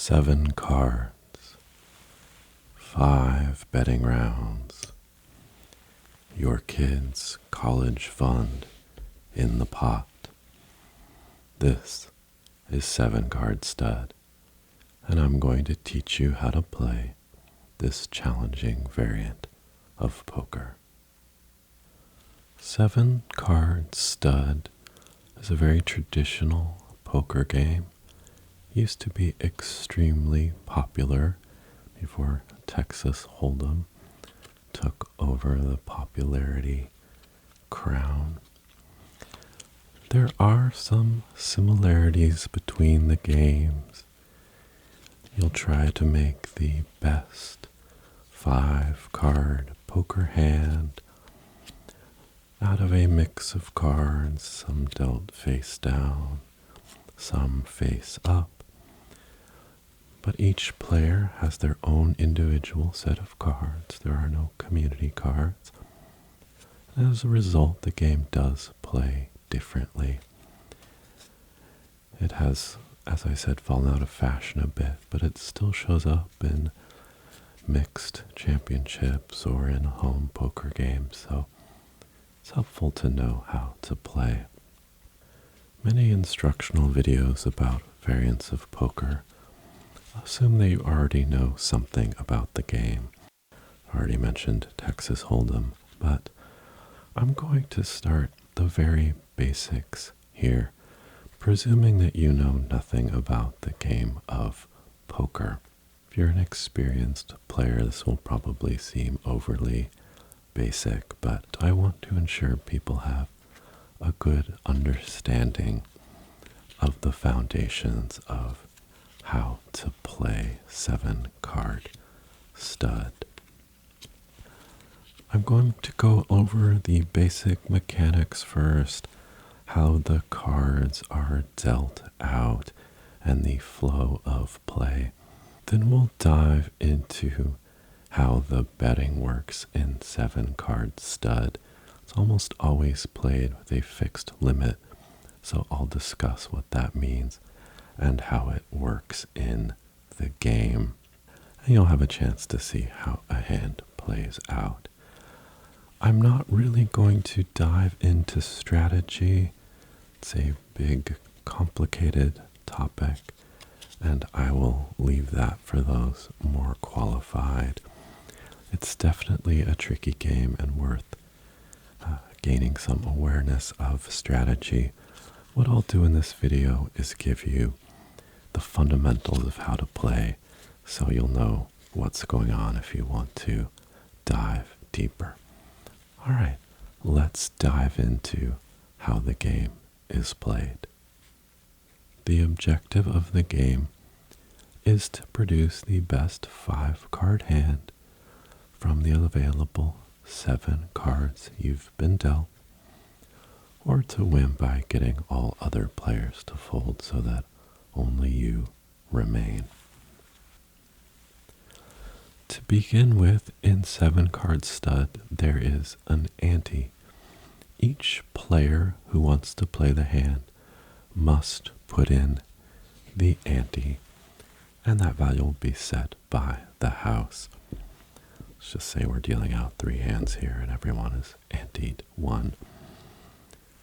7 cards, 5 betting rounds, your kids' college fund in the pot. This is 7 Card Stud, and I'm going to teach you how to play this challenging variant of poker. 7 Card Stud is a very traditional poker game. Used to be extremely popular before Texas Hold'em took over the popularity crown. There are some similarities between the games. You'll try to make the best 5-card poker hand out of a mix of cards, some dealt face down, some face up. But each player has their own individual set of cards. There are no community cards. As a result, the game does play differently. It has, as I said, fallen out of fashion a bit, but it still shows up in mixed championships or in home poker games, so it's helpful to know how to play. Many instructional videos about variants of poker assume that you already know something about the game. I already mentioned Texas Hold'em, but I'm going to start the very basics here, presuming that you know nothing about the game of poker. If you're an experienced player, this will probably seem overly basic, but I want to ensure people have a good understanding of the foundations of how to play 7-card stud. I'm going to go over the basic mechanics first, how the cards are dealt out, and the flow of play. Then we'll dive into how the betting works in 7-card stud. It's almost always played with a fixed limit, so I'll discuss what that means and how it works in the game. And you'll have a chance to see how a hand plays out. I'm not really going to dive into strategy. It's a big, complicated topic, and I will leave that for those more qualified. It's definitely a tricky game and worth gaining some awareness of strategy. What I'll do in this video is give you the fundamentals of how to play, so you'll know what's going on if you want to dive deeper. All right, let's dive into how the game is played. The objective of the game is to produce the best 5-card hand from the available 7 cards you've been dealt, or to win by getting all other players to fold so that only you remain. To begin with, in 7-card stud, there is an ante. Each player who wants to play the hand must put in the ante, and that value will be set by the house. Let's just say we're dealing out 3 hands here and everyone is anteed 1.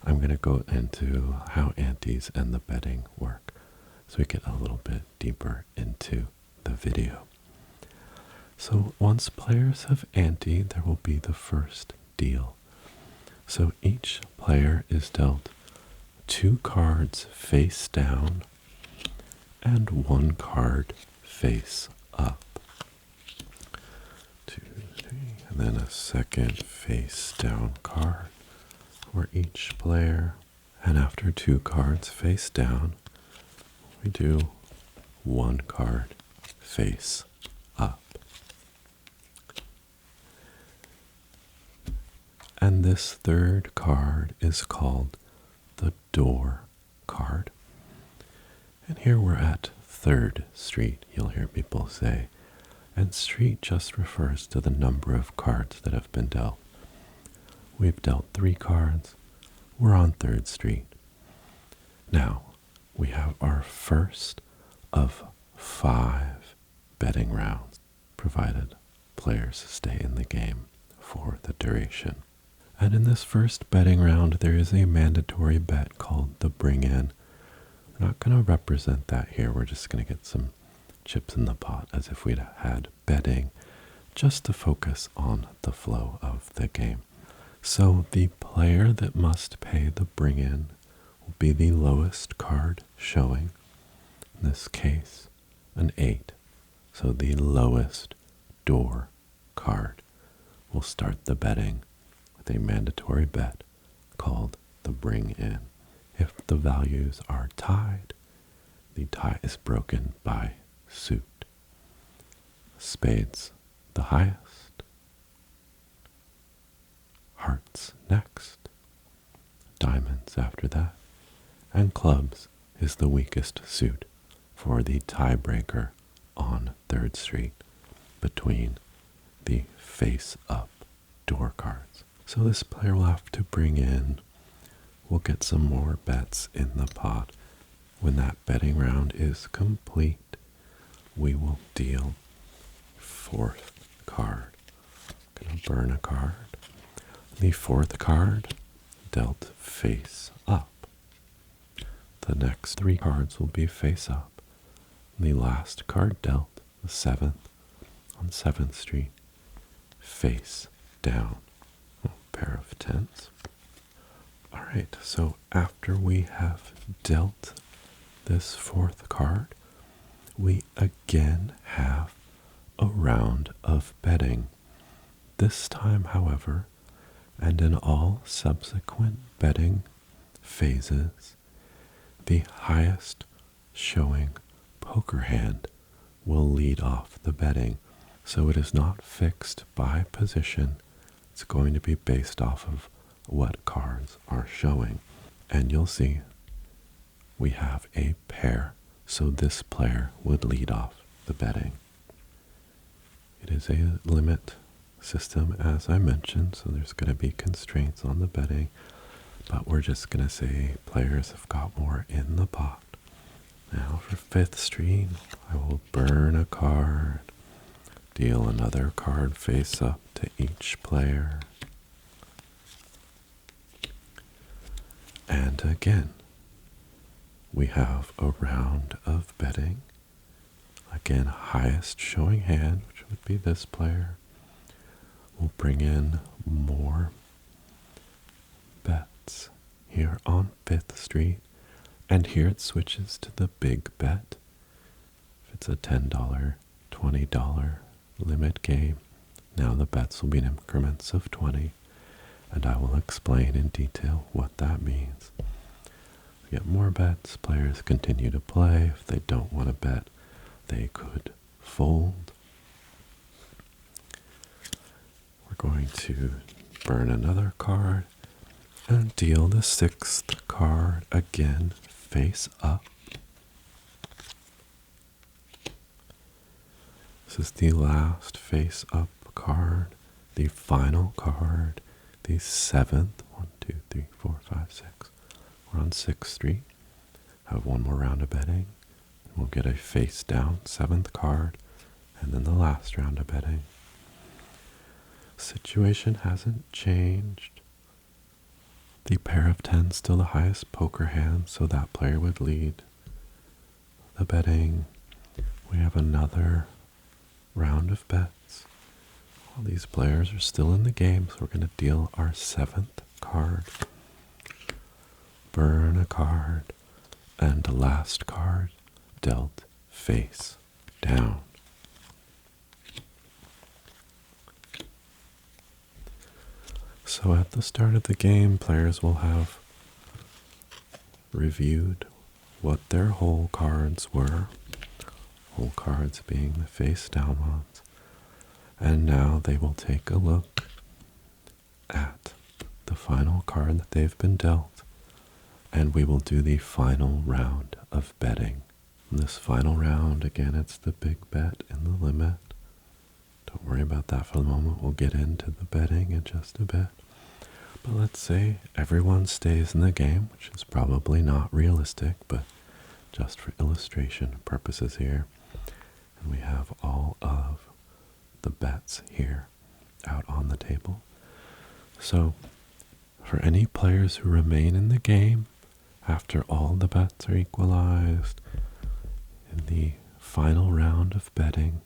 I'm going to go into how antes and the betting work so we get a little bit deeper into the video. So once players have anteed, there will be the first deal. So each player is dealt 2 cards face down and 1 card face up. 2, 3, and then a second face down card for each player. And after 2 cards face down, we do 1 card face up. And this 3rd card is called the door card. And here we're at 3rd Street, you'll hear people say. And street just refers to the number of cards that have been dealt. We've dealt 3 cards. We're on 3rd Street. Now, we have our first of 5 betting rounds, provided players stay in the game for the duration. And in this first betting round, there is a mandatory bet called the bring in. We're not going to represent that here. We're just going to get some chips in the pot as if we'd had betting, just to focus on the flow of the game. So the player that must pay the bring in will be the lowest card showing. In this case, an 8. So the lowest door card will start the betting with a mandatory bet called the bring in. If the values are tied, the tie is broken by suit. Spades the highest, hearts next, diamonds after that, and clubs is the weakest suit for the tiebreaker on 3rd Street between the face-up door cards. So this player will have to bring in, we'll get some more bets in the pot. When that betting round is complete, we will deal 4th card. Gonna burn a card. The 4th card dealt face up. The next 3 cards will be face up. The last card dealt, the 7th, on 7th Street, face down. A pair of 10s. Alright, so after we have dealt this 4th card, we again have a round of betting. This time, however, and in all subsequent betting phases, the highest showing poker hand will lead off the betting. So it is not fixed by position. It's going to be based off of what cards are showing. And you'll see we have a pair, so this player would lead off the betting. It is a limit system, as I mentioned, so there's going to be constraints on the betting, but we're just going to say players have got more in the pot. Now for 5th Street, I will burn a card, deal another card face up to each player, and again, we have a round of betting. Again, highest showing hand, which would be this player, will bring in more bets here on 5th Street. And here it switches to the big bet. If it's a $10, $20 limit game, now the bets will be in increments of 20, and I will explain in detail what that means. We get more bets, players continue to play. If they don't want to bet, they could fold. We're going to burn another card and deal the 6th card again face up. This is the last face up card, the final card, the 7th. 1, 2, 3, 4, 5, 6. We're on 6th Street. Have one more round of betting. We'll get a face down 7th card, and then the last round of betting. Situation hasn't changed. The pair of 10s still the highest poker hand, so that player would lead the betting. We have another round of bets. All these players are still in the game, so we're going to deal our 7th card. Burn a card, and the last card dealt face down. So at the start of the game, players will have reviewed what their hole cards were, hole cards being the face down ones, and now they will take a look at the final card that they've been dealt, and we will do the final round of betting. In this final round, again, it's the big bet and the limit. Don't worry about that for the moment. We'll get into the betting in just a bit. But let's say everyone stays in the game, which is probably not realistic, but just for illustration purposes here. And we have all of the bets here out on the table. So, for any players who remain in the game after all the bets are equalized, in the final round of betting,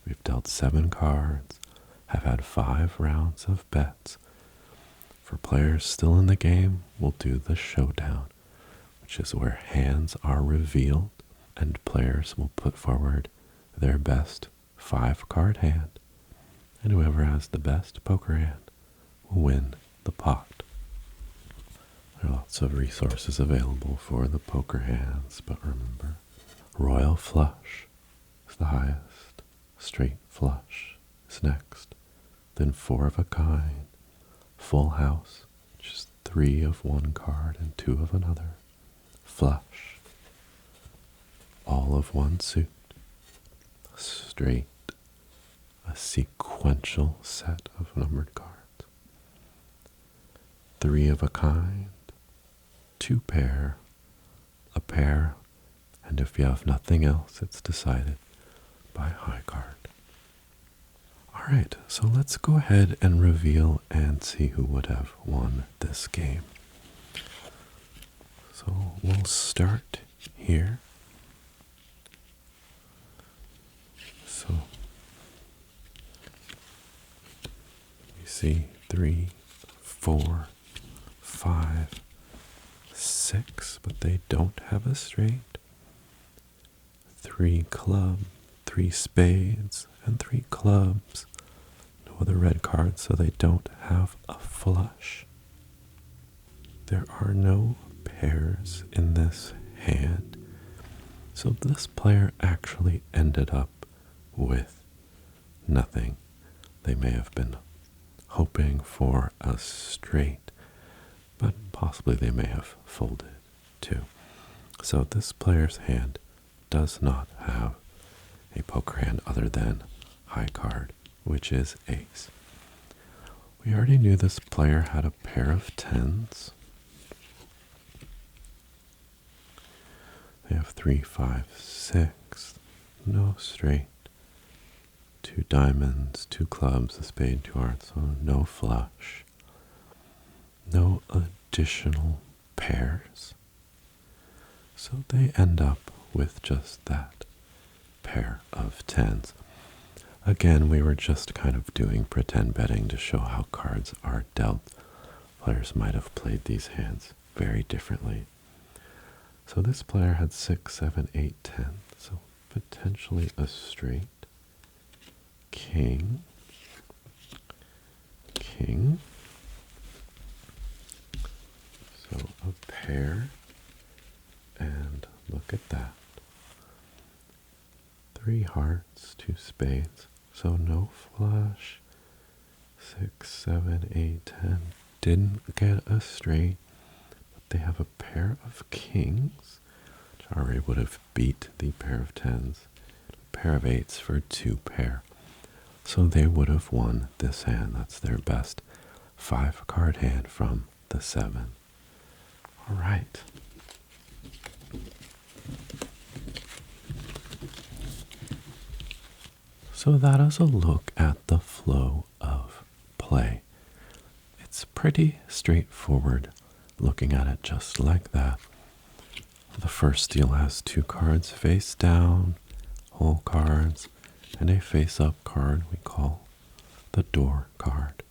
we've dealt 7 cards, have had 5 rounds of bets. For players still in the game, we'll do the showdown, which is where hands are revealed and players will put forward their best 5-card hand, and whoever has the best poker hand will win the pot. There are lots of resources available for the poker hands, but remember, royal flush is the highest, straight flush is next, then 4 of a kind, full house, which is 3 of one card and 2 of another, flush, all of one suit, straight, a sequential set of numbered cards, 3 of a kind, 2 pair, a pair, and if you have nothing else, it's decided by high card. Alright, so let's go ahead and reveal and see who would have won this game. So we'll start here. So you see 3, 4, 5, 6, but they don't have a straight. 3 club, 3 spades, and 3 clubs. No other red cards, so they don't have a flush. There are no pairs in this hand, so this player actually ended up with nothing. They may have been hoping for a straight, but possibly they may have folded too. So this player's hand does not have a poker hand other than high card, which is ace. We already knew this player had a pair of 10s. They have 3, 5, 6, no straight, 2 diamonds, 2 clubs, a spade, 2 hearts, so no flush, no additional pairs. So they end up with just that pair of 10s. Again, we were just kind of doing pretend betting to show how cards are dealt. Players might have played these hands very differently. So this player had 6, 7, 8, 10, so potentially a straight, king, king, so a pair, and look at that. 3 hearts, 2 spades, so no flush, 6, 7, 8, 10, didn't get a straight, but they have a pair of kings, which already would have beat the pair of 10s, a pair of 8s for 2 pair. So they would have won this hand. That's their best 5-card hand from the 7. All right. So that is a look at the flow of play. It's pretty straightforward looking at it just like that. The first deal has 2 cards face down, whole cards, and a face-up card we call the door card.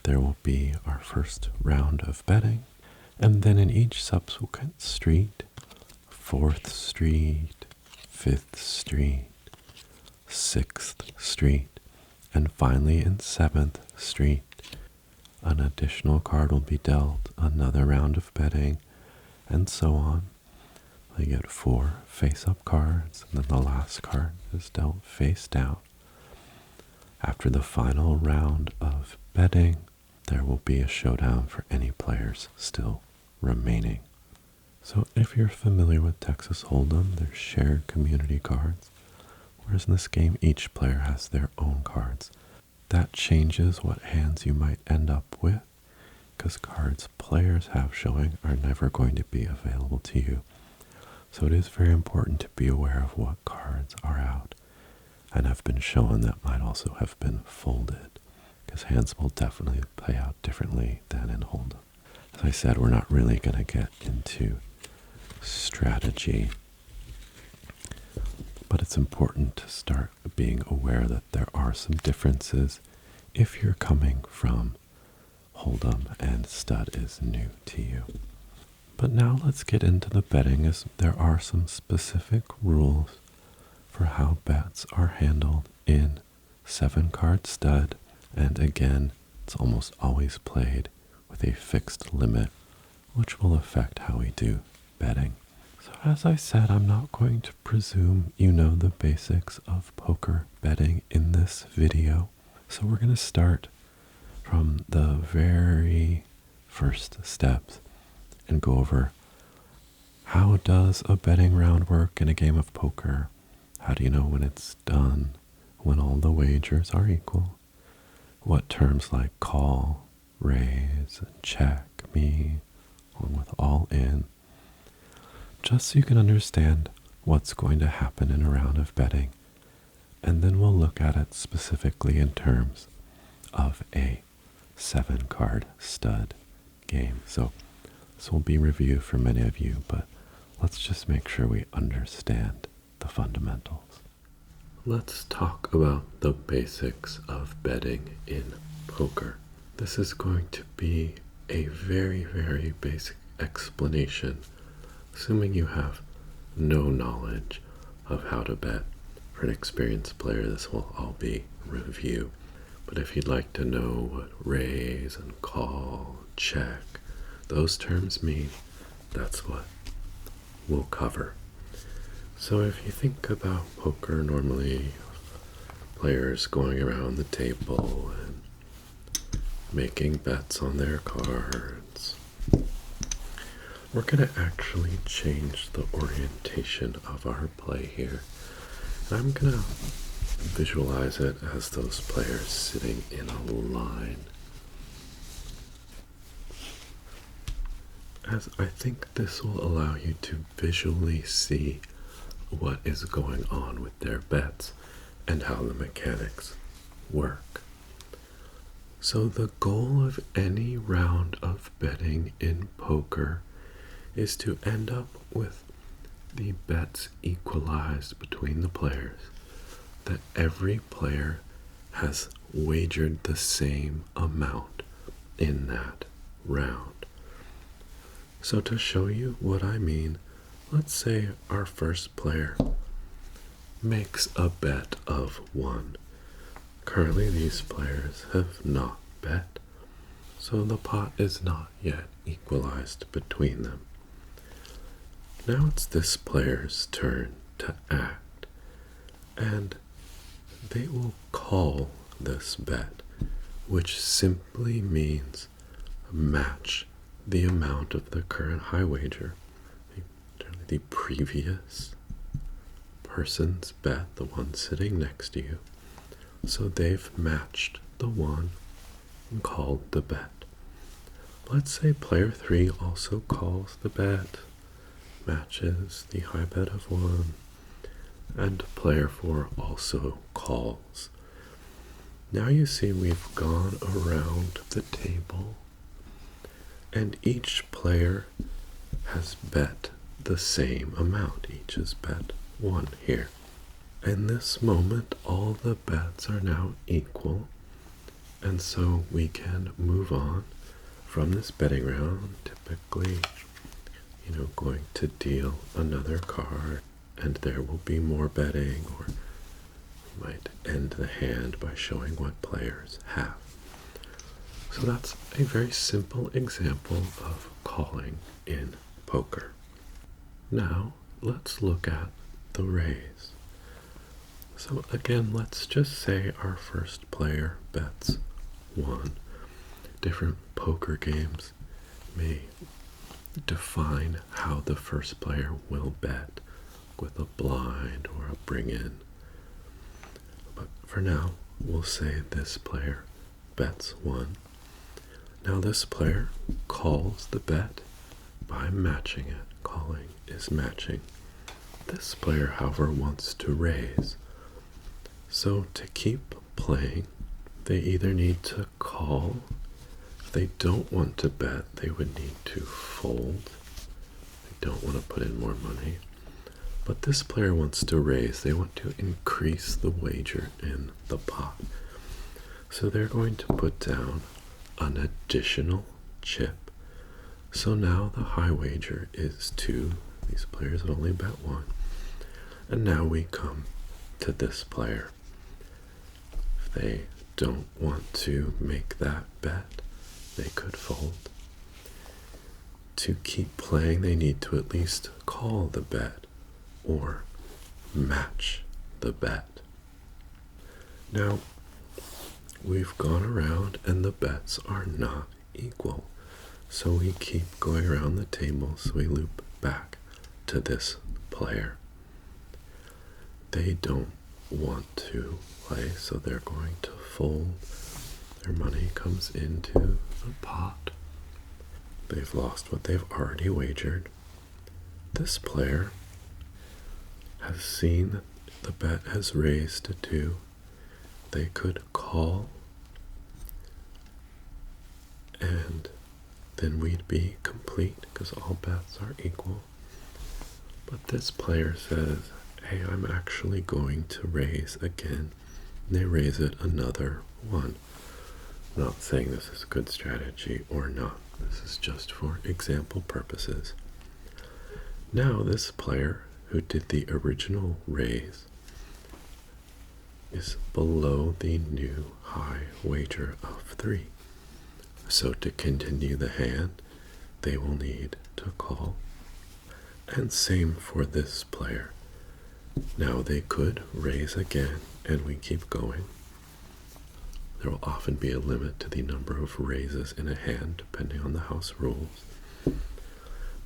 There will be our first round of betting, and then in each subsequent street, 4th Street, 5th Street, 6th Street, and finally in 7th Street, an additional card will be dealt, another round of betting, and so on. You get 4 face-up cards, and then the last card is dealt face down. After the final round of betting, there will be a showdown for any players still remaining. So if you're familiar with Texas Hold'em, they're shared community cards, whereas in this game each player has their own cards. That changes what hands you might end up with, because cards players have showing are never going to be available to you. So it is very important to be aware of what cards are out and have been shown that might also have been folded, because hands will definitely play out differently than in Hold'em. As I said, we're not really going to get into strategy, but it's important to start being aware that there are some differences if you're coming from Hold'em and stud is new to you. But now let's get into the betting, as there are some specific rules for how bets are handled in 7-card stud, and again, it's almost always played with a fixed limit, which will affect how we do betting. So as I said, I'm not going to presume you know the basics of poker betting in this video. So we're going to start from the very first steps and go over how does a betting round work in a game of poker? How do you know when it's done, when all the wagers are equal? What terms like call, raise, and check mean, along with all in, just so you can understand what's going to happen in a round of betting. And then we'll look at it specifically in terms of a 7-card stud game. So this will be review for many of you, but let's just make sure we understand the fundamentals. Let's talk about the basics of betting in poker. This is going to be a very, very basic explanation, assuming you have no knowledge of how to bet. For an experienced player, this will all be review. But if you'd like to know what raise and call, check, those terms mean, that's what we'll cover. So if you think about poker, normally players going around the table and making bets on their cards, we're going to actually change the orientation of our play here. And I'm going to visualize it as those players sitting in a line, as I think this will allow you to visually see what is going on with their bets and how the mechanics work. So the goal of any round of betting in poker is to end up with the bets equalized between the players, that every player has wagered the same amount in that round. So to show you what I mean, let's say our first player makes a bet of 1. Currently these players have not bet, so the pot is not yet equalized between them. Now it's this player's turn to act, and they will call this bet, which simply means match the amount of the current high wager, the previous person's bet, the one sitting next to you. So they've matched the one and called the bet. Let's say player 3 also calls the bet, matches the high bet of 1, and player 4 also calls. Now you see we've gone around the table, and each player has bet the same amount. Each has bet 1 here. In this moment, all the bets are now equal, and so we can move on from this betting round, typically, going to deal another card, and there will be more betting, or we might end the hand by showing what players have. So that's a very simple example of calling in poker. Now, let's look at the raise. So again, let's just say our first player bets 1. Different poker games may define how the first player will bet, with a blind or a bring-in. But for now, we'll say this player bets 1. Now this player calls the bet by matching it. Calling is matching. This player, however, wants to raise. So to keep playing, they either need to call. If they don't want to bet, they would need to fold. They don't want to put in more money. But this player wants to raise. They want to increase the wager in the pot. So they're going to put down an additional chip. So now the high wager is 2. These players have only bet 1. And now we come to this player. If they don't want to make that bet, they could fold. To keep playing, they need to at least call the bet or match the bet. Now, we've gone around and the bets are not equal. So we keep going around the table, so we loop back to this player. They don't want to play, so they're going to fold. Their money comes into the pot. They've lost what they've already wagered. This player has seen that the bet has raised to 2. They could call, and then we'd be complete because all bets are equal. But this player says, hey, I'm actually going to raise again. And they raise it another 1. I'm not saying this is a good strategy or not. This is just for example purposes. Now this player who did the original raise is below the new high wager of 3. So to continue the hand, they will need to call. And same for this player. Now they could raise again, and we keep going. There will often be a limit to the number of raises in a hand, depending on the house rules.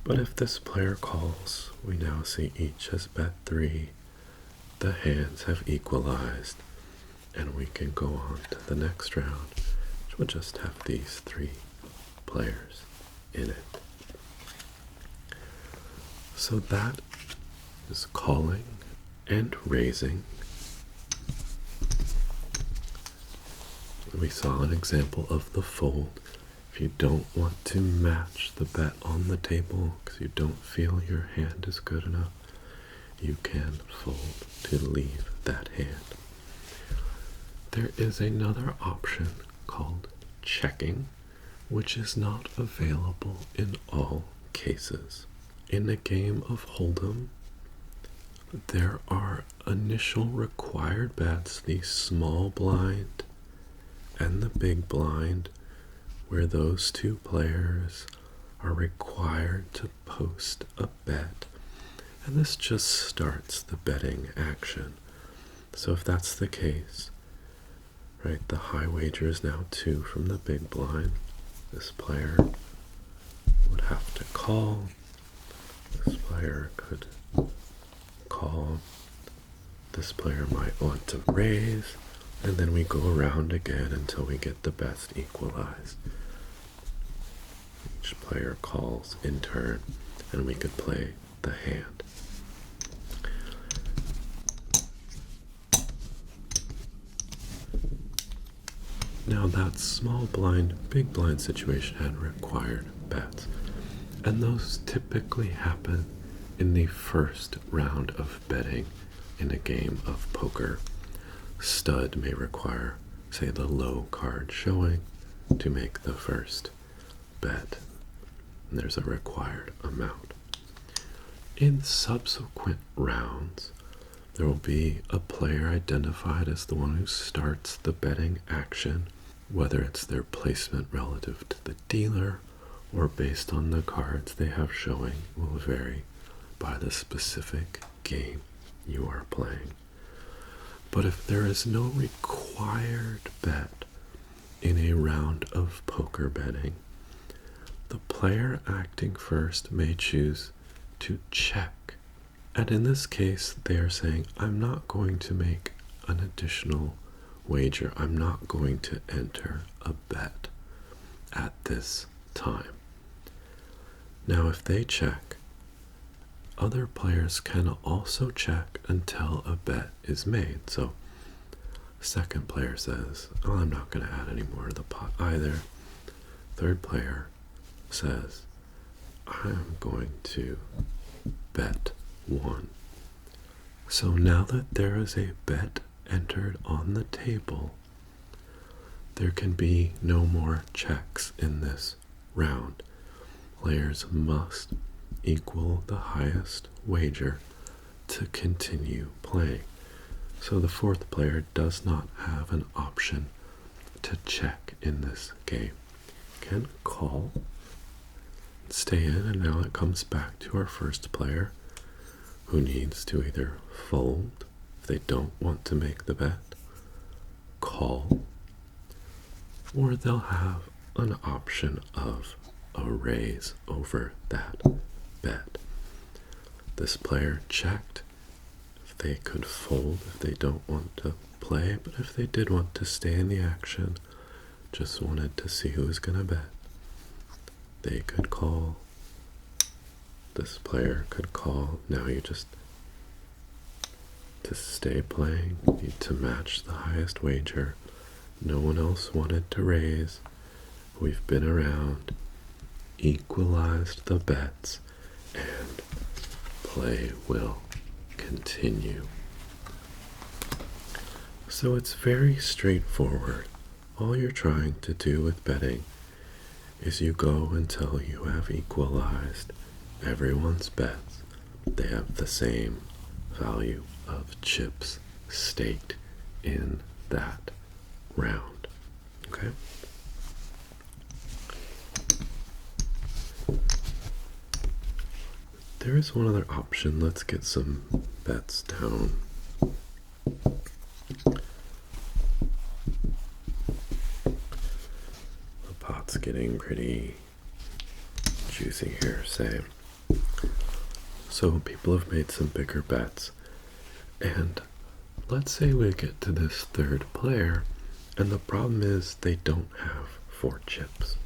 But if this player calls, we now see each has bet 3. The hands have equalized, and we can go on to the next round, which will just have these 3 players in it. So that is calling and raising. We saw an example of the fold. If you don't want to match the bet on the table because you don't feel your hand is good enough, you can fold to leave that hand. There is another option called checking, which is not available in all cases. In a game of Hold'em, there are initial required bets, the small blind and the big blind, where those 2 players are required to post a bet. And this just starts the betting action. So if that's the case, right, the high wager is now 2 from the big blind. This player would have to call. This player could call. This player might want to raise. And then we go around again until we get the best equalized. Each player calls in turn, and we could play the hand. Now that small blind, big blind situation had required bets, and those typically happen in the first round of betting in a game of poker. Stud may require, say, the low card showing to make the first bet. And there's a required amount. In subsequent rounds, there will be a player identified as the one who starts the betting action, whether it's their placement relative to the dealer or based on the cards they have showing will vary by the specific game you are playing. But if there is no required bet in a round of poker betting, the player acting first may choose to check. And in this case, they are saying, I'm not going to make an additional wager. I'm not going to enter a bet at this time. Now, if they check, other players can also check until a bet is made. So Second player says, oh, I'm not going to add any more to the pot either. Third player says, I'm going to bet 1. So now that there is a bet entered on the table, there can be no more checks in this round. Players must equal the highest wager to continue playing. So the fourth player does not have an option to check in this game. Can call, stay in, and now it comes back to our first player, who needs to either fold if they don't want to make the bet, call, or they'll have an option of a raise over that bet. This player checked if they could fold if they don't want to play, but if they did want to stay in the action, just wanted to see who was going to bet, they could call. This player could call. Now you just, to stay playing, need to match the highest wager. No one else wanted to raise. We've been around, equalized the bets, and play will continue. So it's very straightforward. All you're trying to do with betting is you go until you have equalized everyone's bets. They have the same value of chips staked in that round. Okay? There is one other option. Let's get some bets down. The pot's getting pretty juicy here, say. So people have made some bigger bets, and let's say we get to this third player, and the problem is they don't have 4 chips.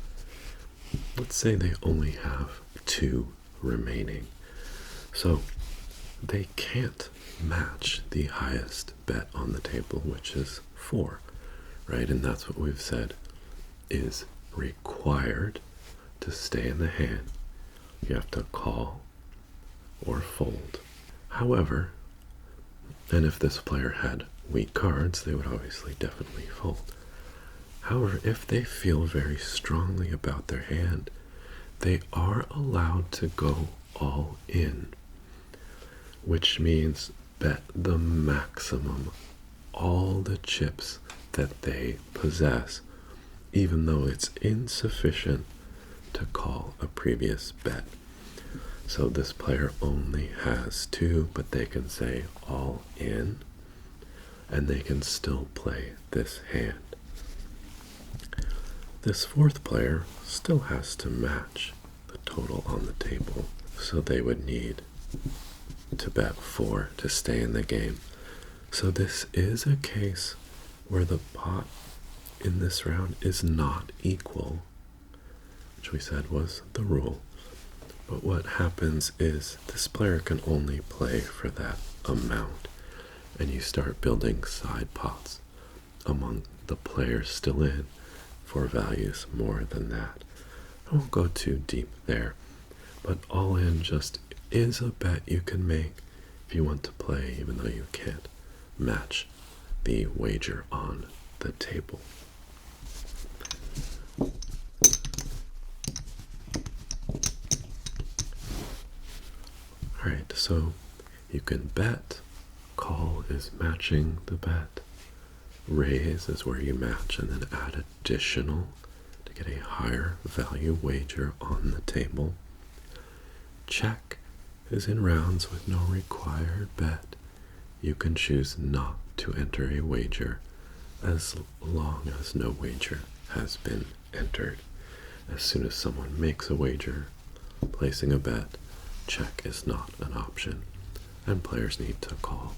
Let's say they only have 2 remaining. So they can't match the highest bet on the table, which is 4, right? And that's what we've said is required to stay in the hand. You have to call or fold. However, and if this player had weak cards, they would obviously definitely fold. However, if they feel very strongly about their hand, they are allowed to go all in, which means bet the maximum, all the chips that they possess, even though it's insufficient to call a previous bet. So this player only has 2, but they can say all in, and they can still play this hand. This fourth player still has to match the total on the table, so they would need to bet 4 to stay in the game. So this is a case where the pot in this round is not equal, which we said was the rule. But what happens is this player can only play for that amount, and you start building side pots among the players still in for values more than that. I won't go too deep there, but all in just is a bet you can make if you want to play, even though you can't match the wager on the table. Alright, so you can bet, call is matching the bet, raise is where you match and then add additional to get a higher value wager on the table. Check is in rounds with no required bet. You can choose not to enter a wager as long as no wager has been entered. As soon as someone makes a wager, placing a bet, check is not an option, and players need to call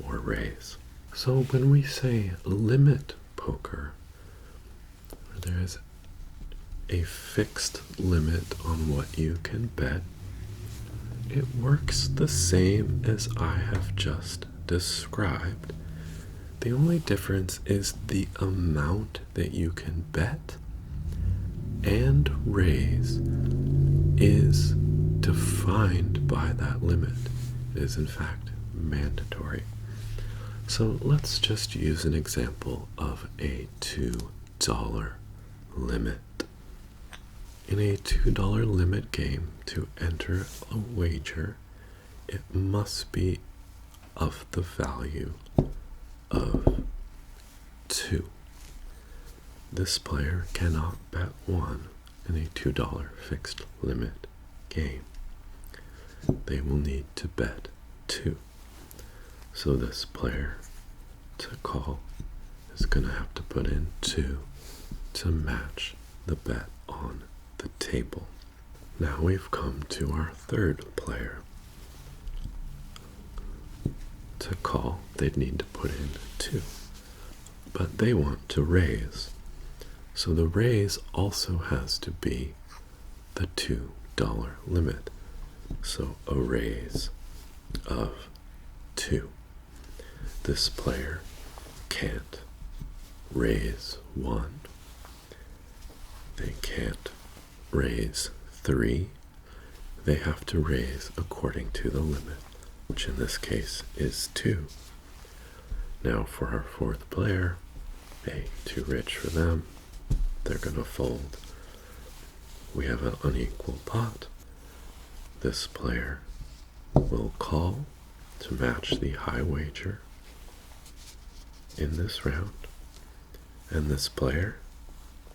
or raise. So when we say limit poker, there is a fixed limit on what you can bet. It works the same as I have just described. The only difference is the amount that you can bet and raise is defined by that limit. It is in fact mandatory. So let's just use an example of a $2 limit. In a $2 limit game, to enter a wager, it must be of the value of 2. This player cannot bet 1 in a $2 fixed limit game. They will need to bet 2. So this player to call is going to have to put in 2 to match the bet on the table. Now we've come to our third player. To call, they'd need to put in 2. But they want to raise. So the raise also has to be the $2 limit. So a raise of 2. This player can't raise 1. They can't raise 3. They have to raise according to the limit, which in this case is 2. Now for our fourth player, hey, too rich for them. They're going to fold. We have an unequal pot. This player will call to match the high wager in this round. And this player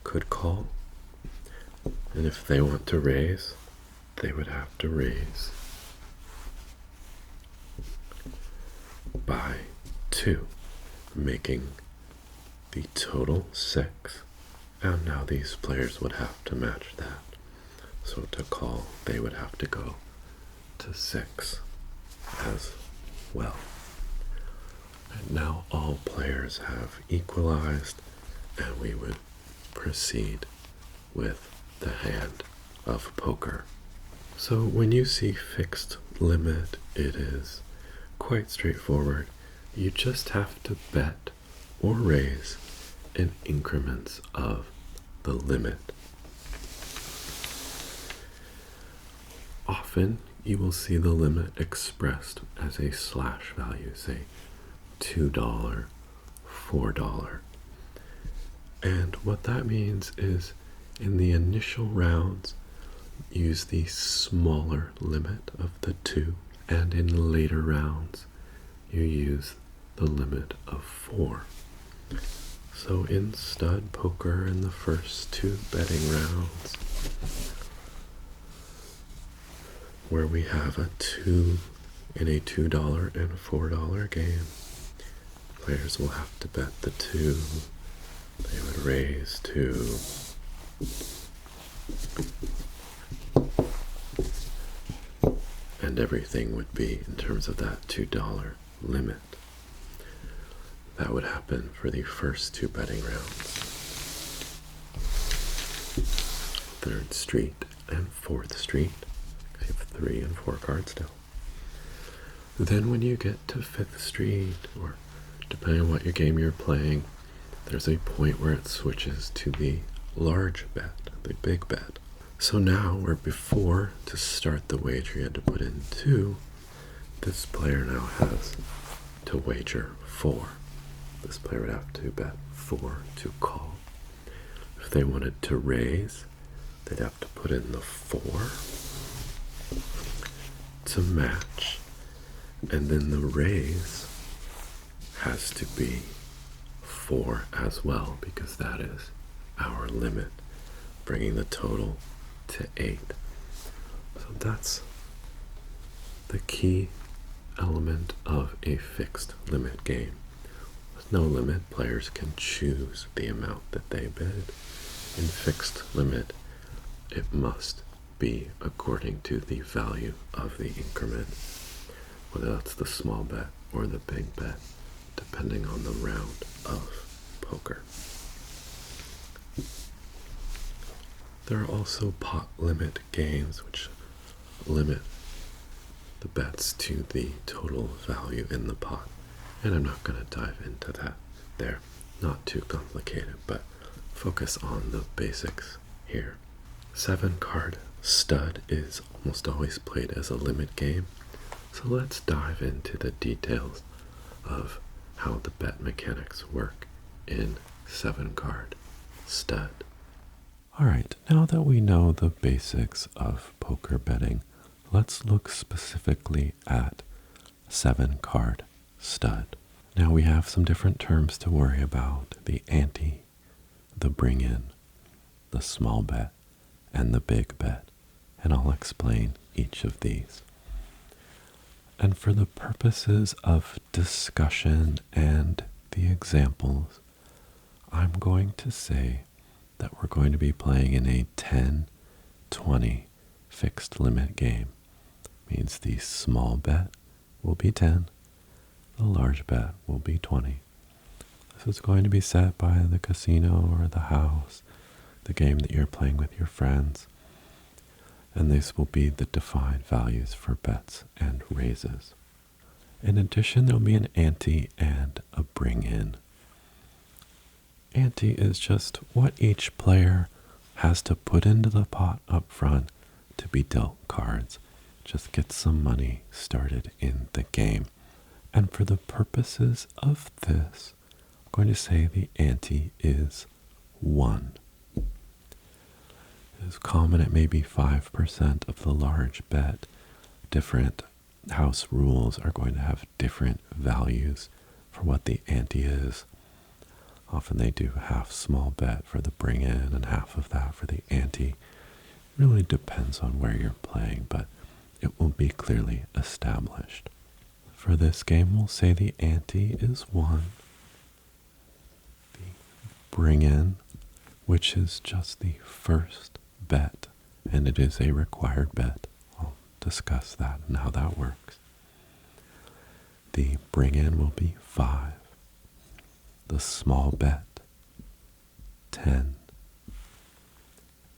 could call. And if they want to raise, they would have to raise by 2, making the total 6. And now these players would have to match that. So to call, they would have to go to 6 as well. And now all players have equalized, and we would proceed with the hand of poker. So when you see fixed limit, it is quite straightforward. You just have to bet or raise in increments of the limit. Often you will see the limit expressed as a slash value, say $2, $4. And what that means is in the initial rounds, use the smaller limit of the 2, and in later rounds, you use the limit of 4. So in stud poker in the first 2 betting rounds, where we have a 2 in a $2 and $4 game, players will have to bet the 2. They would raise 2. And everything would be in terms of that $2 limit. That would happen for the first 2 betting rounds. 3rd Street and 4th Street. I have 3 and 4 cards now. Then when you get to 5th Street, or depending on what your game you're playing, there's a point where it switches to the large bet, the big bet. So now, where before to start the wager you had to put in 2, this player now has to wager 4. This player would have to bet 4 to call. If they wanted to raise, they'd have to put in the 4 to match. And then the raise has to be 4 as well, because that is our limit, bringing the total to 8. So that's the key element of a fixed limit game. With no limit, players can choose the amount that they bid. In fixed limit, it must be according to the value of the increment, whether that's the small bet or the big bet, depending on the round of poker. There are also pot limit games, which limit the bets to the total value in the pot. And I'm not going to dive into that there. Not too complicated, but focus on the basics here. 7-card stud is almost always played as a limit game. So let's dive into the details of how the bet mechanics work in 7-card stud. Alright, now that we know the basics of poker betting, let's look specifically at 7-card stud. Now we have some different terms to worry about: the ante, the bring in, the small bet, and the big bet. And I'll explain each of these. And for the purposes of discussion and the examples, I'm going to say that we're going to be playing in a 10-20 fixed limit game. Means the small bet will be 10, the large bet will be 20. This is going to be set by the casino or the house, the game that you're playing with your friends. And these will be the defined values for bets and raises. In addition, there'll be an ante and a bring in. Ante is just what each player has to put into the pot up front to be dealt cards. Just get some money started in the game. And for the purposes of this, I'm going to say the ante is 1. It is common at maybe 5% of the large bet. Different house rules are going to have different values for what the ante is. Often they do half small bet for the bring in and half of that for the ante. It really depends on where you're playing, but it will be clearly established. For this game, we'll say the ante is 1. The bring in, which is just the first bet, and it is a required bet. I'll discuss that and how that works. The bring in will be 5. The small bet, 10,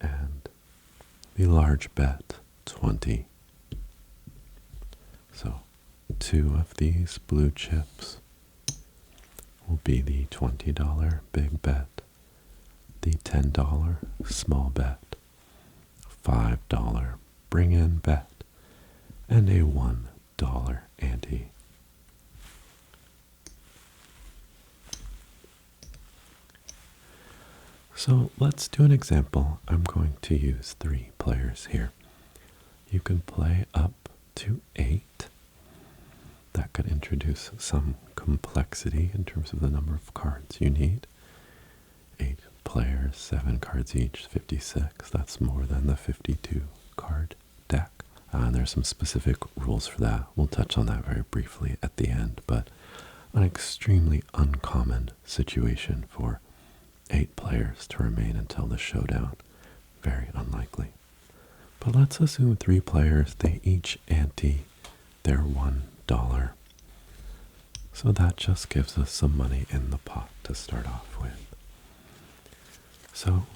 and the large bet, 20. So 2 of these blue chips will be the $20 big bet, the $10 small bet, $5 bring-in bet, and a $1 ante. So let's do an example. I'm going to use 3 players here. You can play up to 8. That could introduce some complexity in terms of the number of cards you need. 8 players, 7 cards each, 56. That's more than the 52 card deck. And there's some specific rules for that. We'll touch on that very briefly at the end, but an extremely uncommon situation for 8 players to remain until the showdown. Very unlikely. But let's assume 3 players, they each ante their $1. So that just gives us some money in the pot to start off with. So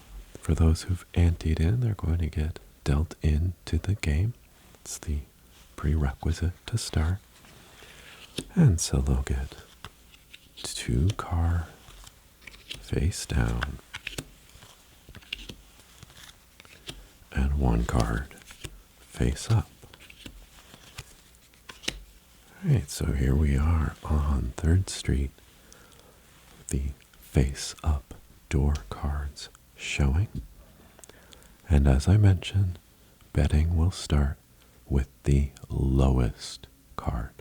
for those who've anteed in, they're going to get dealt into the game. It's the prerequisite to start. And so they'll get 2 cards face down and 1 card face up. Alright, so here we are on 3rd Street, the face up door cards showing. And as I mentioned, betting will start with the lowest card.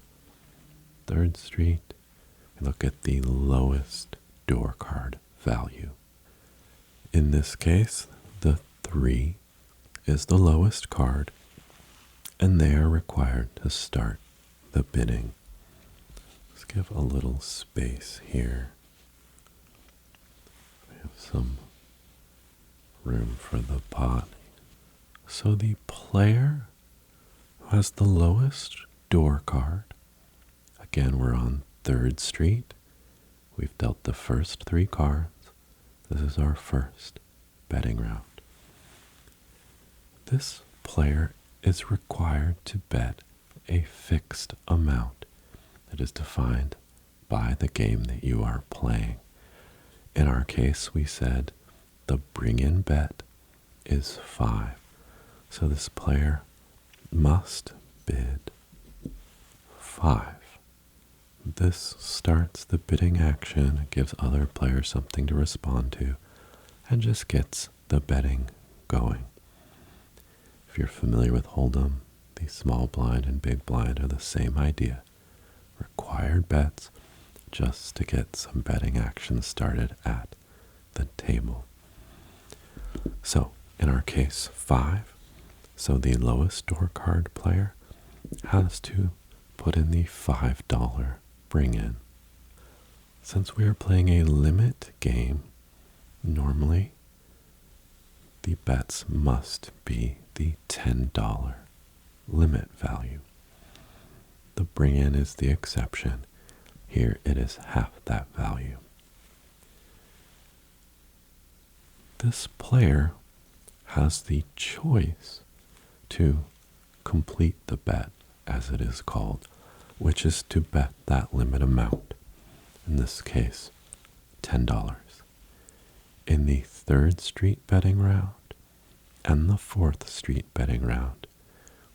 3rd Street, we look at the lowest door card value. In this case, the 3 is the lowest card, and they are required to start the bidding. Let's give a little space here. We have some room for the pot. So the player who has the lowest door card, again we're on 3rd Street. We've dealt the first 3 cards. This is our first betting round. This player is required to bet a fixed amount that is defined by the game that you are playing. In our case, we said the bring-in bet is 5. So this player must bid 5. This starts the bidding action, gives other players something to respond to, and just gets the betting going. If you're familiar with Hold'em, the small blind and big blind are the same idea. Required bets just to get some betting action started at the table. So, in our case, 5. So the lowest door card player has to put in the $5 bring in. Since we are playing a limit game, normally the bets must be the $10 limit value. The bring in is the exception. Here it is half that value. This player has the choice to complete the bet, as it is called, which is to bet that limit amount. In this case, $10. In the 3rd Street betting round and the 4th Street betting round,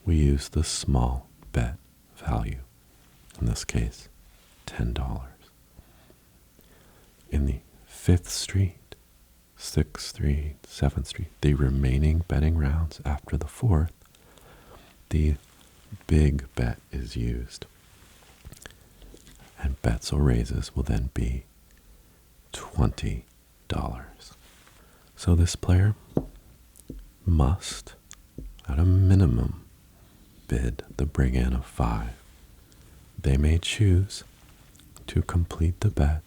we use the small bet value. In this case, $10. In the 5th Street, 6th Street, 7th Street, the remaining betting rounds after the 4th, the big bet is used. And bets or raises will then be $20. So this player must, at a minimum, bid the bring in of 5. They may choose to complete the bet,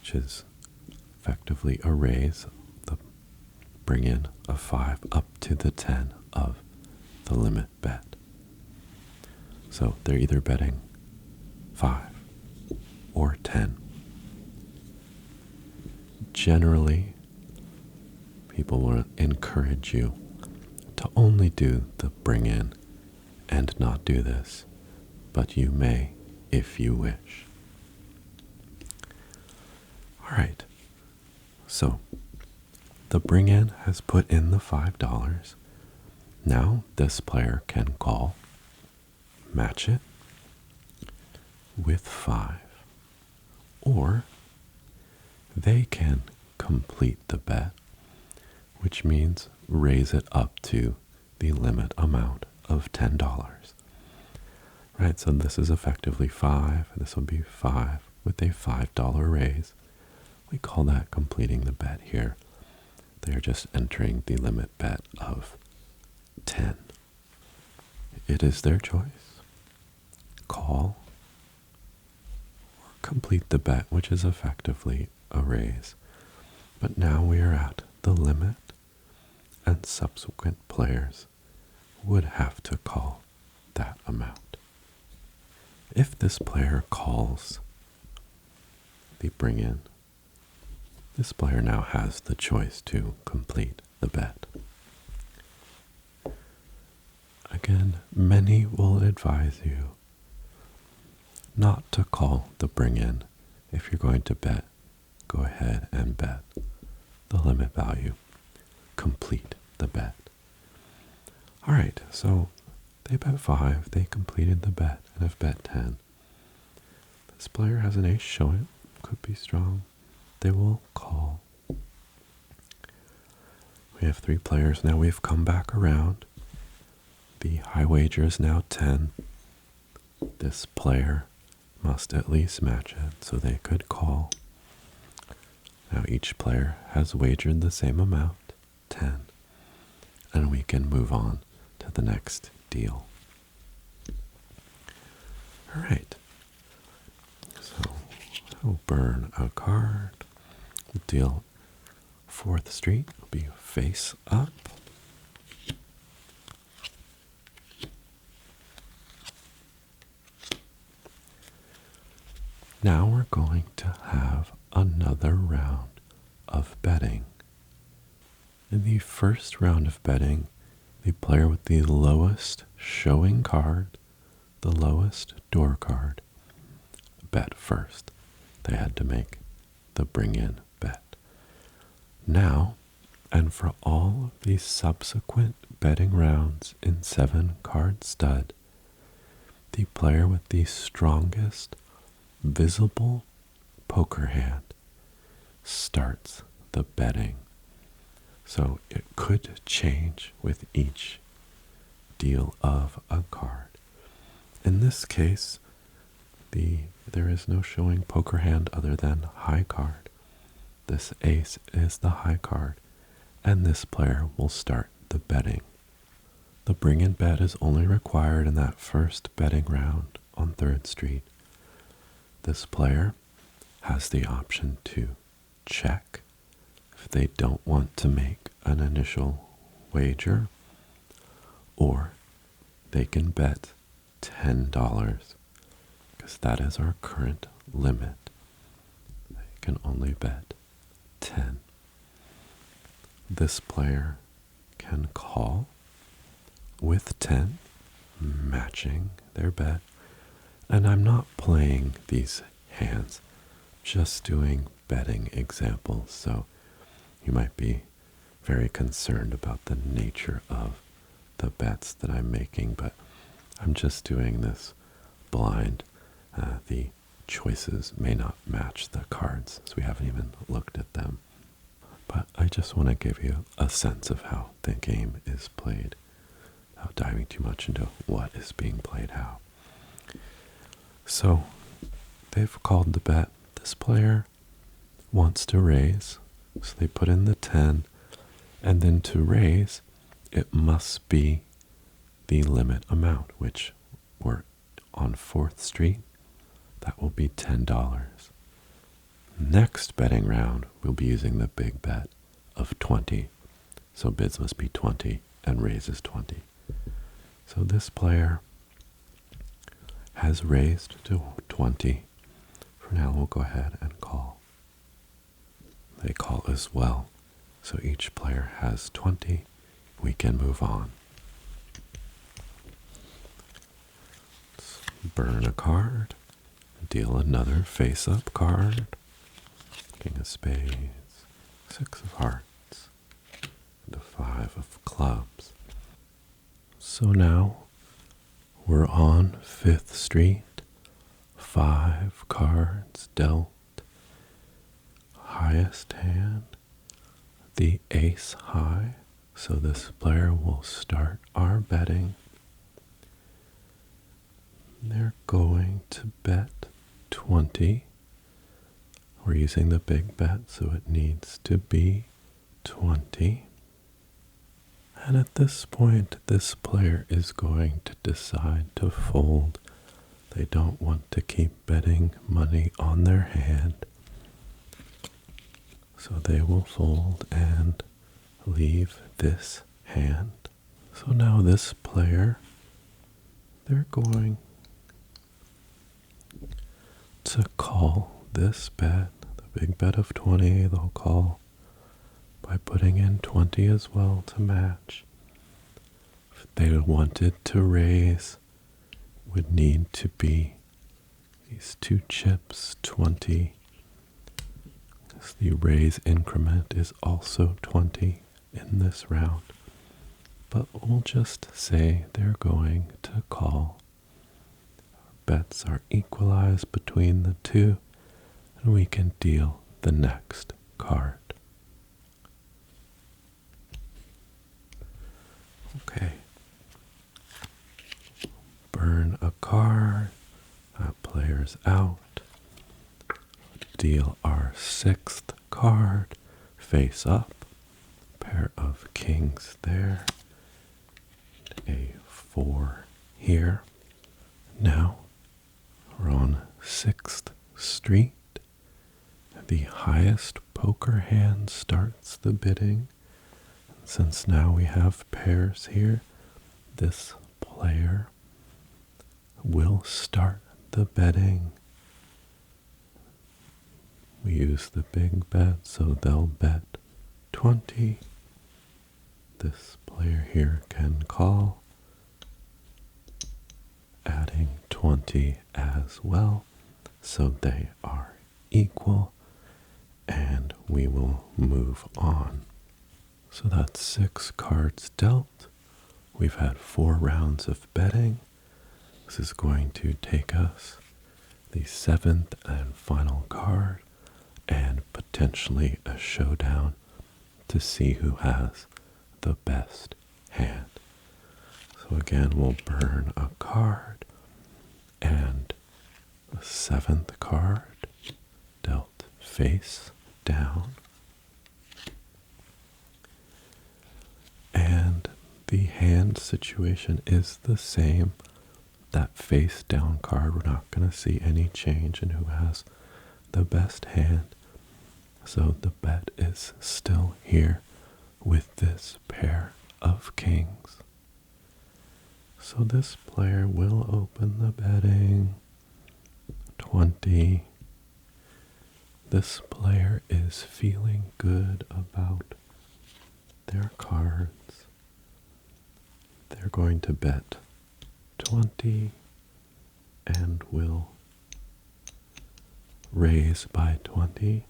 which is effectively a raise the bring in of 5 up to the 10 of the limit bet. So they're either betting 5 or 10. Generally, people will encourage you to only do the bring in and not do this, but you may if you wish. All right, so the bring in has put in the $5. Now this player can call, match it with 5, or they can complete the bet, which means raise it up to the limit amount of $10. Right, so this is effectively 5, this will be 5 with a $5 raise. We call that completing the bet here. They are just entering the limit bet of 10. It is their choice. Call or complete the bet, which is effectively a raise. But now we are at the limit, and subsequent players would have to call that amount. If this player calls the bring in, this player now has the choice to complete the bet. Again, many will advise you not to call the bring in. If you're going to bet, go ahead and bet the limit value. Complete the bet. All right, so they bet 5, they completed the bet, and have bet 10. This player has an ace showing, could be strong. They will call. We have 3 players now. We've come back around. The high wager is now 10. This player must at least match it, so they could call. Now each player has wagered the same amount, 10, and we can move on to the next deal. All right, so I'll burn a card. We'll deal 4th Street, will be face up. Now we're going to have another round of betting. In the first round of betting, the player with the lowest showing card, the lowest door card, bet first. they had to make the bring-in bet. Now, and for all of these subsequent betting rounds in 7-card stud, the player with the strongest visible poker hand starts the betting. So it could change with each deal of a card. In this case, there is no showing poker hand other than high card. This ace is the high card, and this player will start the betting. The bring-in bet is only required in that first betting round on 3rd Street. This player has the option to check if they don't want to make an initial wager, or they can bet $10, because that is our current limit. They can only bet 10. This player can call with 10, matching their bet. And I'm not playing these hands, just doing betting examples, so you might be very concerned about the nature of the bets that I'm making, but I'm just doing this blind. The choices may not match the cards, so we haven't even looked at them. But I just want to give you a sense of how the game is played, without diving too much into what is being played how. So they've called the bet. This player wants to raise, so they put in the 10, and then to raise, it must be the limit amount, which we're on 4th Street. That will be $10. Next betting round, we'll be using the big bet of 20. So bids must be 20 and raises 20. So this player has raised to 20. For now, we'll go ahead and call. They call as well. So each player has 20. We can move on. Let's burn a card. Deal another face-up card. King of spades, 6 of hearts, and a 5 of clubs. So now we're on 5th Street, 5 cards dealt. Highest hand, the ace high, so this player will start our betting. They're going to bet 20. We're using the big bet, so it needs to be 20. And at this point, this player is going to decide to fold. They don't want to keep betting money on their hand. So they will fold and leave this hand. So now this player, they're going to call this bet, the big bet of 20, they'll call by putting in 20 as well to match. If they wanted to raise, would need to be these 2 chips, 20. The raise increment is also 20 in this round, but we'll just say they're going to call. Bets are equalized between the two, and we can deal the next card. Okay. Burn a card. That player's out. Deal our 6th card. Face up. Pair of kings there. A 4 here. Now we're on 6th Street. The highest poker hand starts the bidding. Since now we have pairs here, this player will start the betting. We use the big bet, so they'll bet 20. This player here can call, adding 20 as well, so they are equal, and we will move on. So that's 6 cards dealt. We've had 4 rounds of betting. This is going to take us the 7th and final card and potentially a showdown to see who has the best hand. So again, we'll burn a card, and the 7th card dealt face down. And the hand situation is the same. That face down card, we're not going to see any change in who has the best hand. So the bet is still here with this pair of kings. So this player will open the betting. 20. This player is feeling good about their cards. They're going to bet 20 and will raise by 20,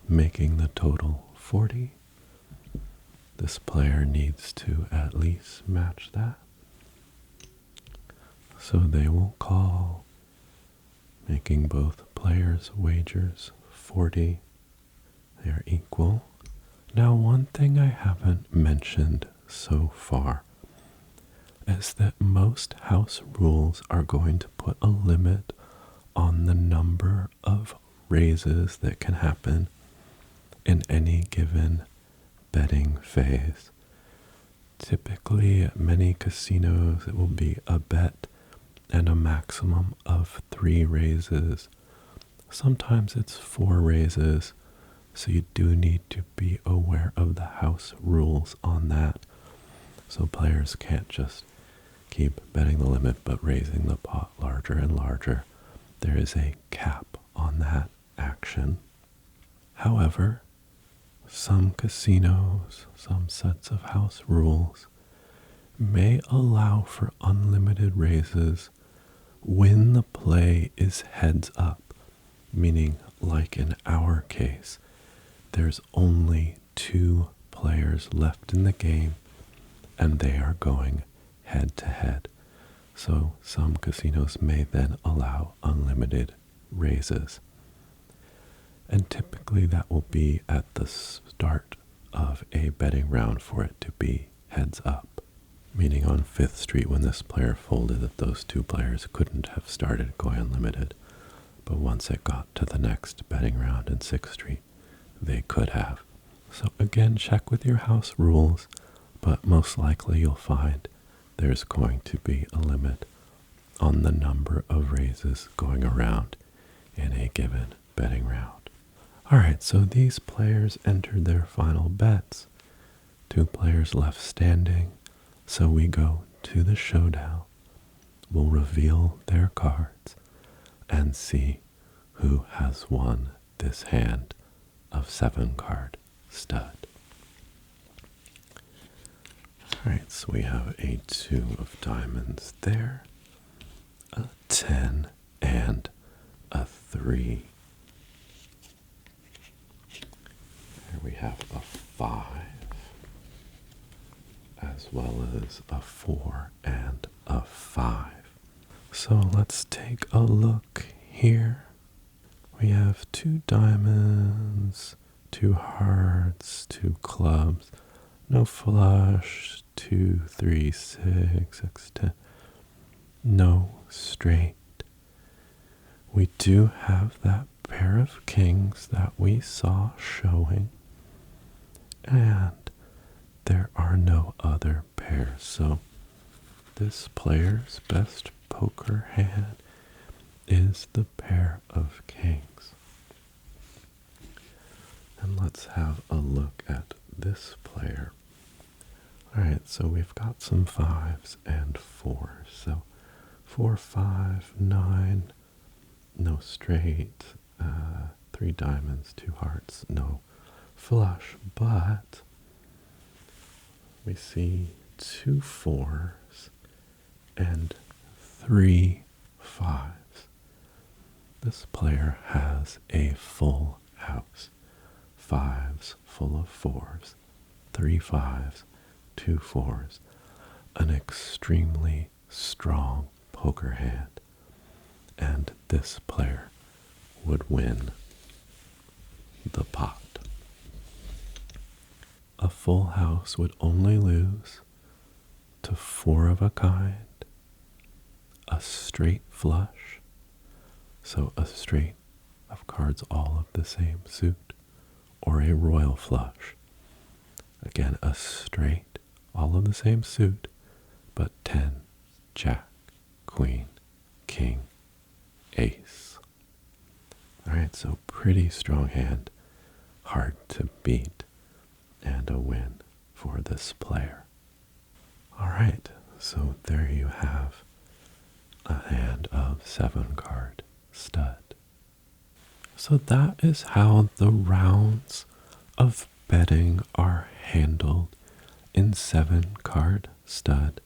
making the total 40. This player needs to at least match that. So they will call, making both players' wagers 40. They are equal. Now, one thing I haven't mentioned so far is that most house rules are going to put a limit on the number of raises that can happen in any given betting phase. Typically, at many casinos, it will be a bet and a maximum of 3 raises. Sometimes it's 4 raises, so you do need to be aware of the house rules on that. So players can't just keep betting the limit but raising the pot larger and larger. There is a cap on that action. However, some casinos, some sets of house rules may allow for unlimited raises when the play is heads up, meaning like in our case, there's only 2 players left in the game and they are going head to head. So some casinos may then allow unlimited raises. And typically that will be at the start of a betting round for it to be heads up. Meaning on 5th Street when this player folded that those 2 players couldn't have started going unlimited. But once it got to the next betting round in 6th Street, they could have. So again, check with your house rules, but most likely you'll find there's going to be a limit on the number of raises going around in a given betting round. Alright, so these players entered their final bets. 2 players left standing, so we go to the showdown. We'll reveal their cards and see who has won this hand of 7-card stud. Alright, so we have a 2 of diamonds there, a 10, and a 3. Here we have a 5, as well as a 4 and a 5. So let's take a look here. We have 2 diamonds, 2 hearts, 2 clubs, no flush, 2, 3, 6, 6, 10, no straight. We do have that pair of kings that we saw showing, and there are no other pairs. So this player's best poker hand is the pair of kings. And let's have a look at this player. Alright, so we've got some 5s and 4s. So 4, 5, 9, no straight, 3 diamonds, 2 hearts, no flush, but we see 2 4s and 3 5s. this player has a full house. Fives full of fours, three fives, two fours, an extremely strong poker hand, and this player would win the pot. A full house would only lose to four of a kind, a straight flush, so a straight of cards all of the same suit, or a royal flush. Again, a straight, all of the same suit, but 10, jack, queen, king, ace. Alright, so pretty strong hand, hard to beat, and a win for this player. Alright, so there you have a hand of 7 card stud. So that is how the rounds of betting are handled in 7 card stud.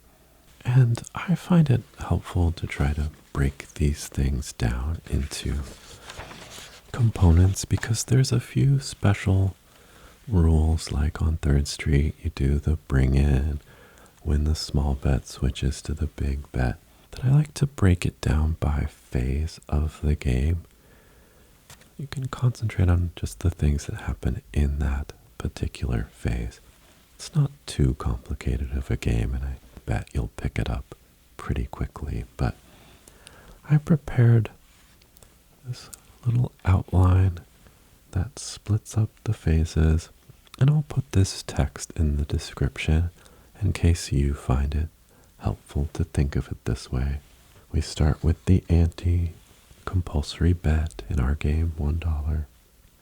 And I find it helpful to try to break these things down into components because there's a few special rules, like on 3rd Street you do the bring in when the small bet switches to the big bet, that I like to break it down by phase of the game. You can concentrate on just the things that happen in that particular phase. It's not too complicated of a game, and I bet you'll pick it up pretty quickly, but I prepared this little outline that splits up the phases, and I'll put this text in the description in case you find it helpful to think of it this way. We start with the ante compulsory bet in our game, $1.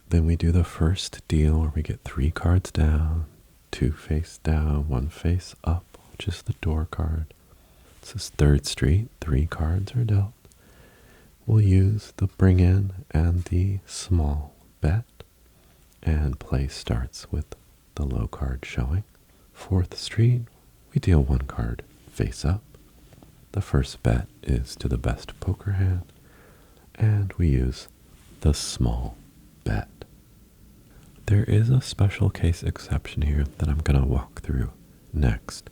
Then we do the first deal where we get 3 cards down, 2 face down, 1 face up, which is the door card. This is 3rd Street, 3 cards are dealt. We'll use the bring in and the small bet, and play starts with the low card showing. 4th Street, we deal 1 card face up. The first bet is to the best poker hand, and we use the small bet. There is a special case exception here that I'm going to walk through next,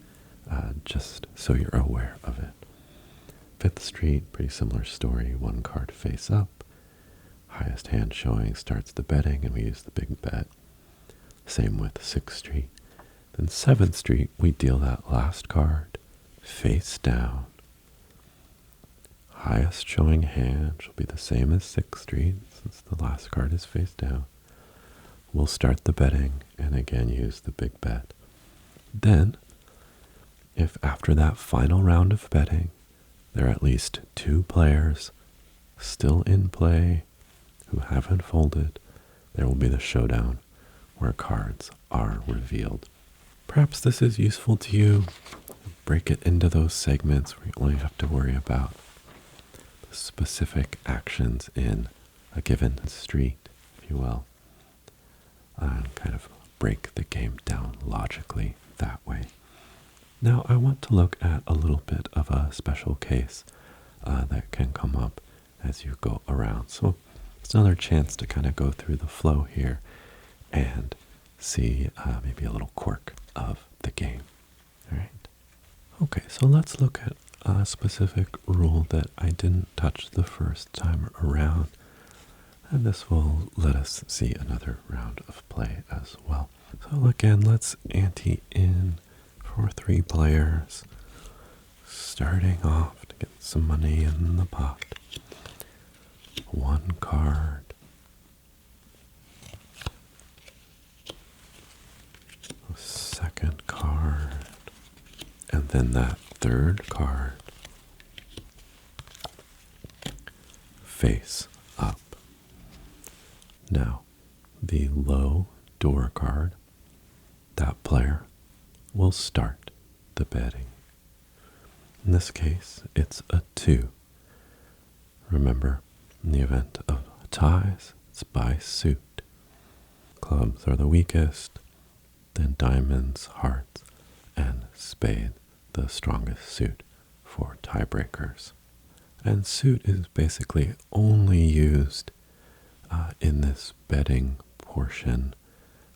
just so you're aware of it. 5th Street, pretty similar story, 1 card face up. Highest hand showing starts the betting, and we use the big bet. Same with 6th Street. Then 7th Street, we deal that last card face down. Highest showing hand will be the same as 6th Street, since the last card is face down. We'll start the betting, and again use the big bet. Then, if after that final round of betting, there are at least 2 players still in play who haven't folded, there will be the showdown where cards are revealed. Perhaps this is useful to you. Break it into those segments where you only have to worry about the specific actions in a given street, if you will, and kind of break the game down logically that way. Now I want to look at a little bit of a special case that can come up as you go around. So it's another chance to kind of go through the flow here and see maybe a little quirk of the game. All right. Okay, so let's look at a specific rule that I didn't touch the first time around, and this will let us see another round of play as well. So again, let's ante in for 3 players, starting off to get some money in the pot. 1 card. A 2nd card. And then that 3rd card. Face up. Now, the low door card, that player will start the betting. In this case, it's a 2. Remember, in the event of ties, it's by suit. Clubs are the weakest, then diamonds, hearts, and spade, the strongest suit for tiebreakers. And suit is basically only used in this betting portion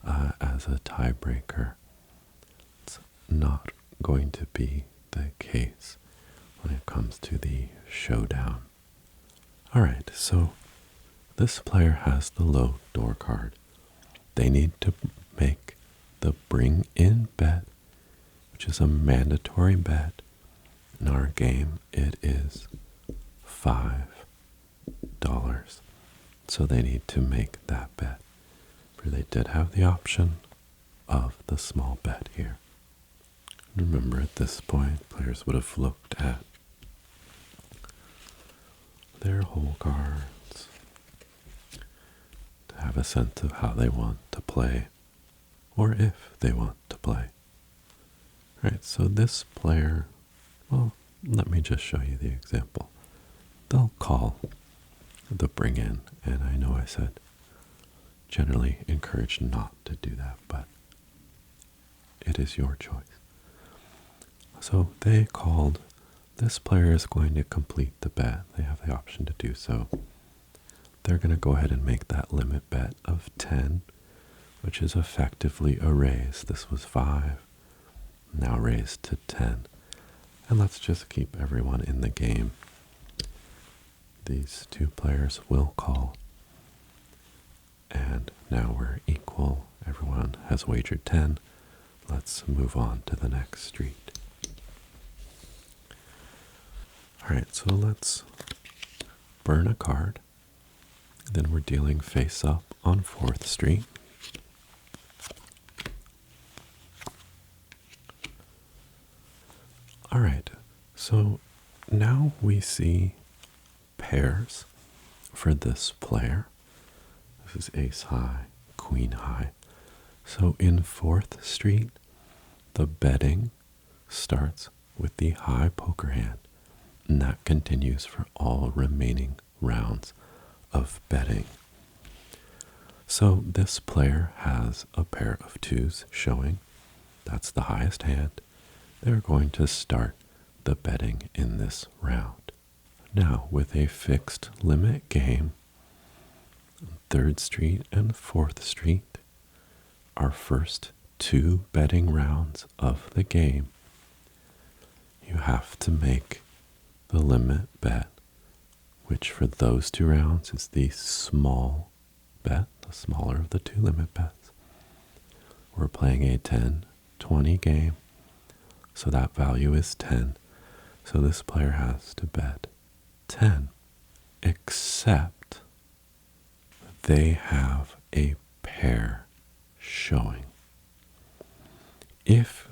as a tiebreaker. It's not going to be the case when it comes to the showdown. Alright, so this player has the low door card. They need to make the bring in bet, which is a mandatory bet. In our game, it is $5. So they need to make that bet. For they did have the option of the small bet here. Remember, at this point, players would have looked at their hole cards to have a sense of how they want to play, or if they want to play. Right, so this player, well, let me just show you the example. They'll call the bring in, and I know I said generally encouraged not to do that, but it is your choice. So they called, this player is going to complete the bet. They have the option to do so. They're going to go ahead and make that limit bet of 10, which is effectively a raise. This was 5, now raised to 10. And let's just keep everyone in the game. These two players will call. And now we're equal. Everyone has wagered 10. Let's move on to the next street. Alright, so let's burn a card. Then we're dealing face up on 4th Street. Alright, so now we see pairs for this player. This is ace high, queen high. So in 4th Street, the betting starts with the high poker hand, and that continues for all remaining rounds of betting. So this player has a pair of 2s showing. That's the highest hand. They're going to start the betting in this round. Now, with a fixed limit game, 3rd Street and 4th Street, our first 2 betting rounds of the game, you have to make the limit bet, which for those 2 rounds is the small bet, the smaller of the 2 limit bets. We're playing a 10-20 game, so that value is 10. So this player has to bet 10, except they have a pair showing. If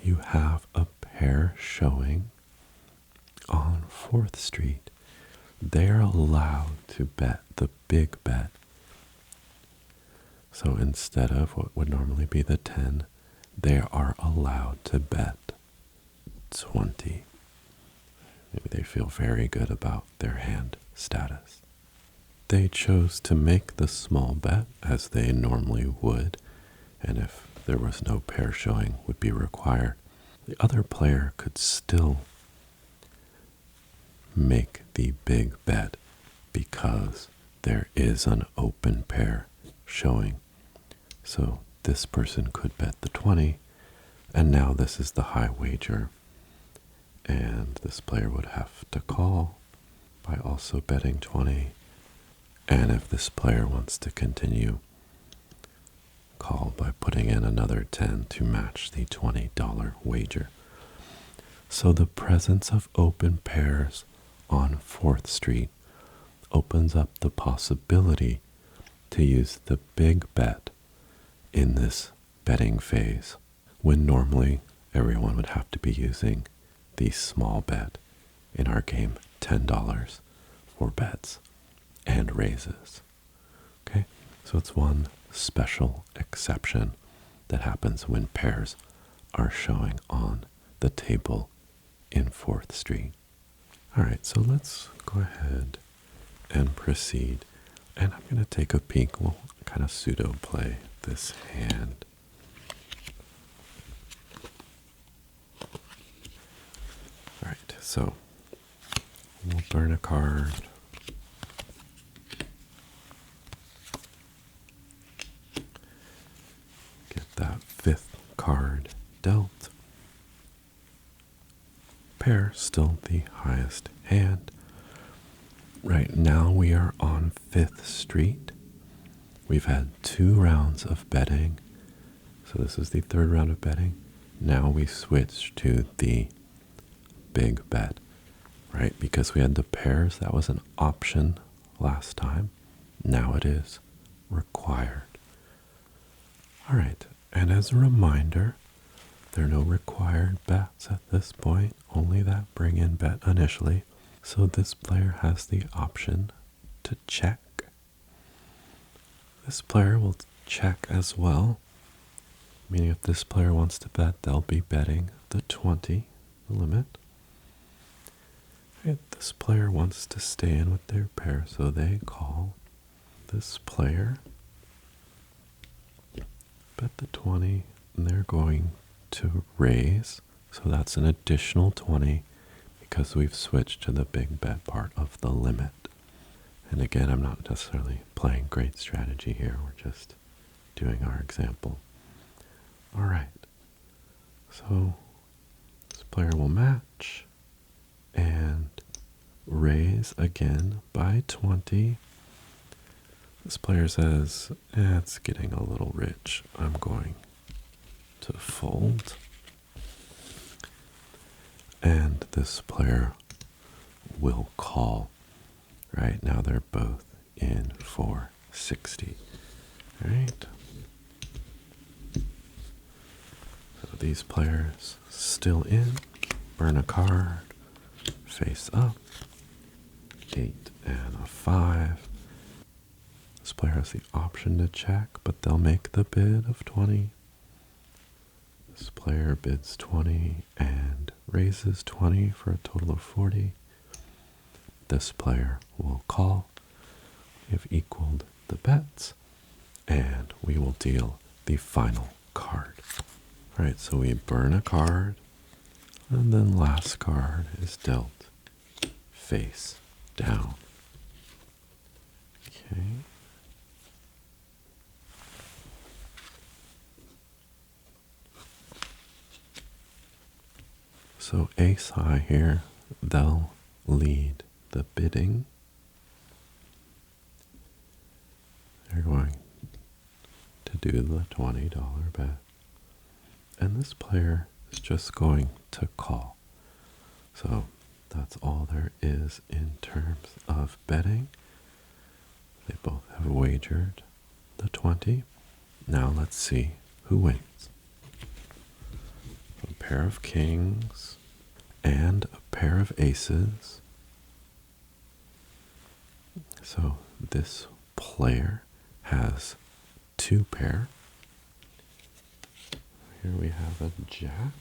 you have a pair showing on 4th Street, they're allowed to bet the big bet. So instead of what would normally be the 10, they are allowed to bet 20. Maybe they feel very good about their hand status. They chose to make the small bet as they normally would, and if there was no pair showing would be required. The other player could still make the big bet because there is an open pair showing. So this person could bet the 20, and now this is the high wager. And this player would have to call by also betting 20. And if this player wants to continue, call by putting in another 10 to match the $20 wager. So the presence of open pairs on 4th Street opens up the possibility to use the big bet in this betting phase, when normally everyone would have to be using the small bet, in our game $10 for bets and raises. Okay, so it's one special exception that happens when pairs are showing on the table in 4th Street. All right, so let's go ahead and proceed. And I'm going to take a peek. We'll kind of pseudo play this hand. All right, so We'll burn a card. Get that fifth card dealt. Pair still the highest hand. Right now we are on 5th Street. We've had 2 rounds of betting. So this is the 3rd round of betting. Now we switch to the big bet, right? Because we had the pairs, that was an option last time. Now it is required. All right, and as a reminder, there are no required bets at this point, only that bring in bet initially. So this player has the option to check. This player will check as well, meaning if this player wants to bet, they'll be betting the 20, the limit. Right, this player wants to stay in with their pair, so they call. This player bet the 20, and they're going to raise, so that's an additional 20 because we've switched to the big bet part of the limit. And again, I'm not necessarily playing great strategy here, we're just doing our example. All right, so this player will match and raise again by 20. This player says, it's getting a little rich, I'm going to fold. And this player will call. Right now they're both in for 60. All right. So these players still in. Burn a card. Face up. 8 and a 5. This player has the option to check, but they'll make the bid of 20. This player bids 20 and raises 20 for a total of 40. This player will call. We've equaled the bets, and we will deal the final card. All right, so we burn a card, and then last card is dealt face down. Okay. So ace high here, they'll lead the bidding. They're going to do the $20 bet. And this player is just going to call. So that's all there is in terms of betting. They both have wagered the 20. Now let's see who wins. A pair of kings and a pair of aces. So this player has 2 pair. Here we have a jack.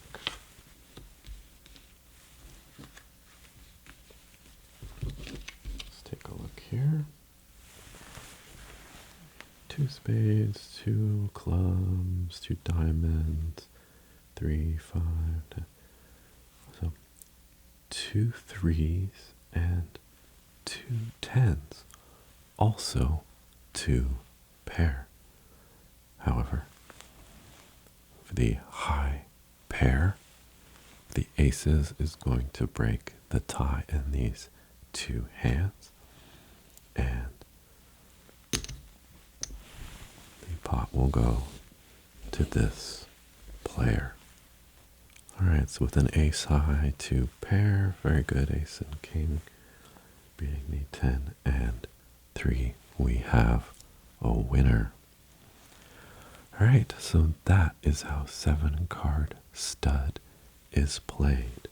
Let's take a look here. 2 spades, 2 clubs, 2 diamonds, 3, 5, 10. So 2 threes and 2 tens. Also 2 pair. However, for the high pair, the aces is going to break the tie in these 2 hands, and the pot will go to this player. Alright, so with an ace high 2 pair, very good, ace and king, beating the 10 and 3, we have a winner. Alright, so that is how 7 card stud is played.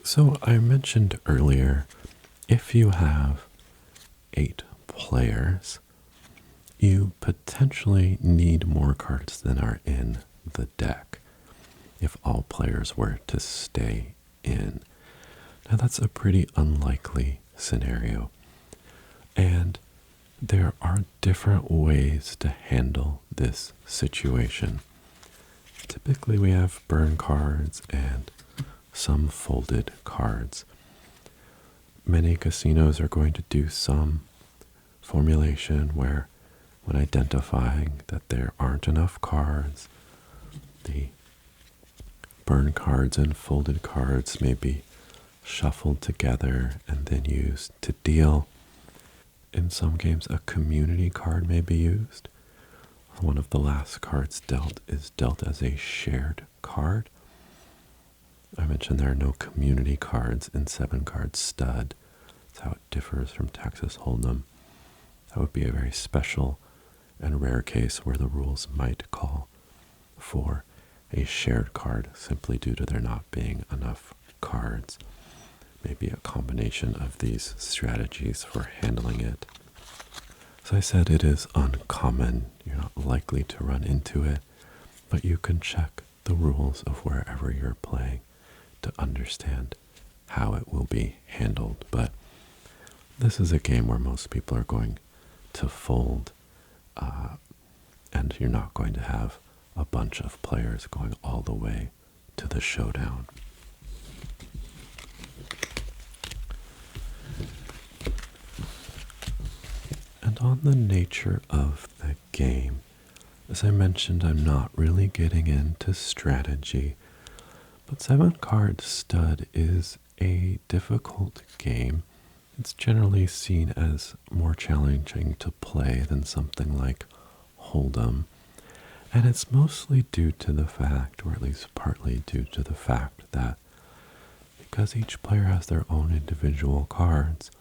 So I mentioned earlier, if you have 8 players, you potentially need more cards than are in the deck if all players were to stay in. Now that's a pretty unlikely scenario. And there are different ways to handle this situation. Typically, we have burn cards and some folded cards. Many casinos are going to do some formulation where, when identifying that there aren't enough cards, the burn cards and folded cards may be shuffled together and then used to deal. In some games, a community card may be used. One of the last cards dealt is dealt as a shared card. I mentioned there are no community cards in 7-card stud. That's how it differs from Texas Hold'em. That would be a very special and rare case where the rules might call for a shared card simply due to there not being enough cards. Maybe a combination of these strategies for handling it. As I said, it is uncommon. You're not likely to run into it, but you can check the rules of wherever you're playing to understand how it will be handled. But this is a game where most people are going to fold, and you're not going to have a bunch of players going all the way to the showdown. And on the nature of the game, as I mentioned, I'm not really getting into strategy, but 7-card stud is a difficult game. It's generally seen as more challenging to play than something like Hold'em, and it's mostly due to the fact, or at least partly due to the fact, that because each player has their own individual cards,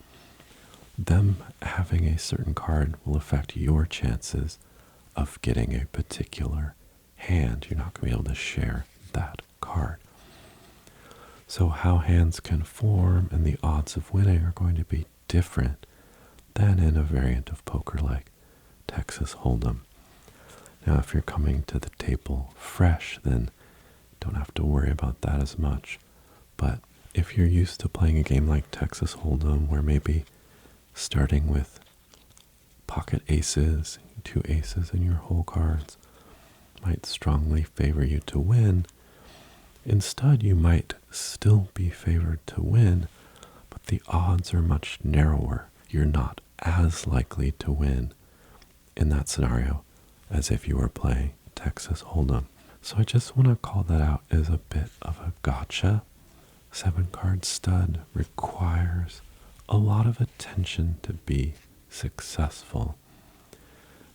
them having a certain card will affect your chances of getting a particular hand. You're not going to be able to share that card. So how hands can form and the odds of winning are going to be different than in a variant of poker like Texas Hold'em. Now, if you're coming to the table fresh, then don't have to worry about that as much. But if you're used to playing a game like Texas Hold'em, where maybe starting with pocket aces, 2 aces in your whole cards, might strongly favor you to win, instead you might still be favored to win, but the odds are much narrower. You're not as likely to win in that scenario as if you were playing Texas Hold'em. So I just want to call that out as a bit of a gotcha. 7-card stud requires a lot of attention to be successful.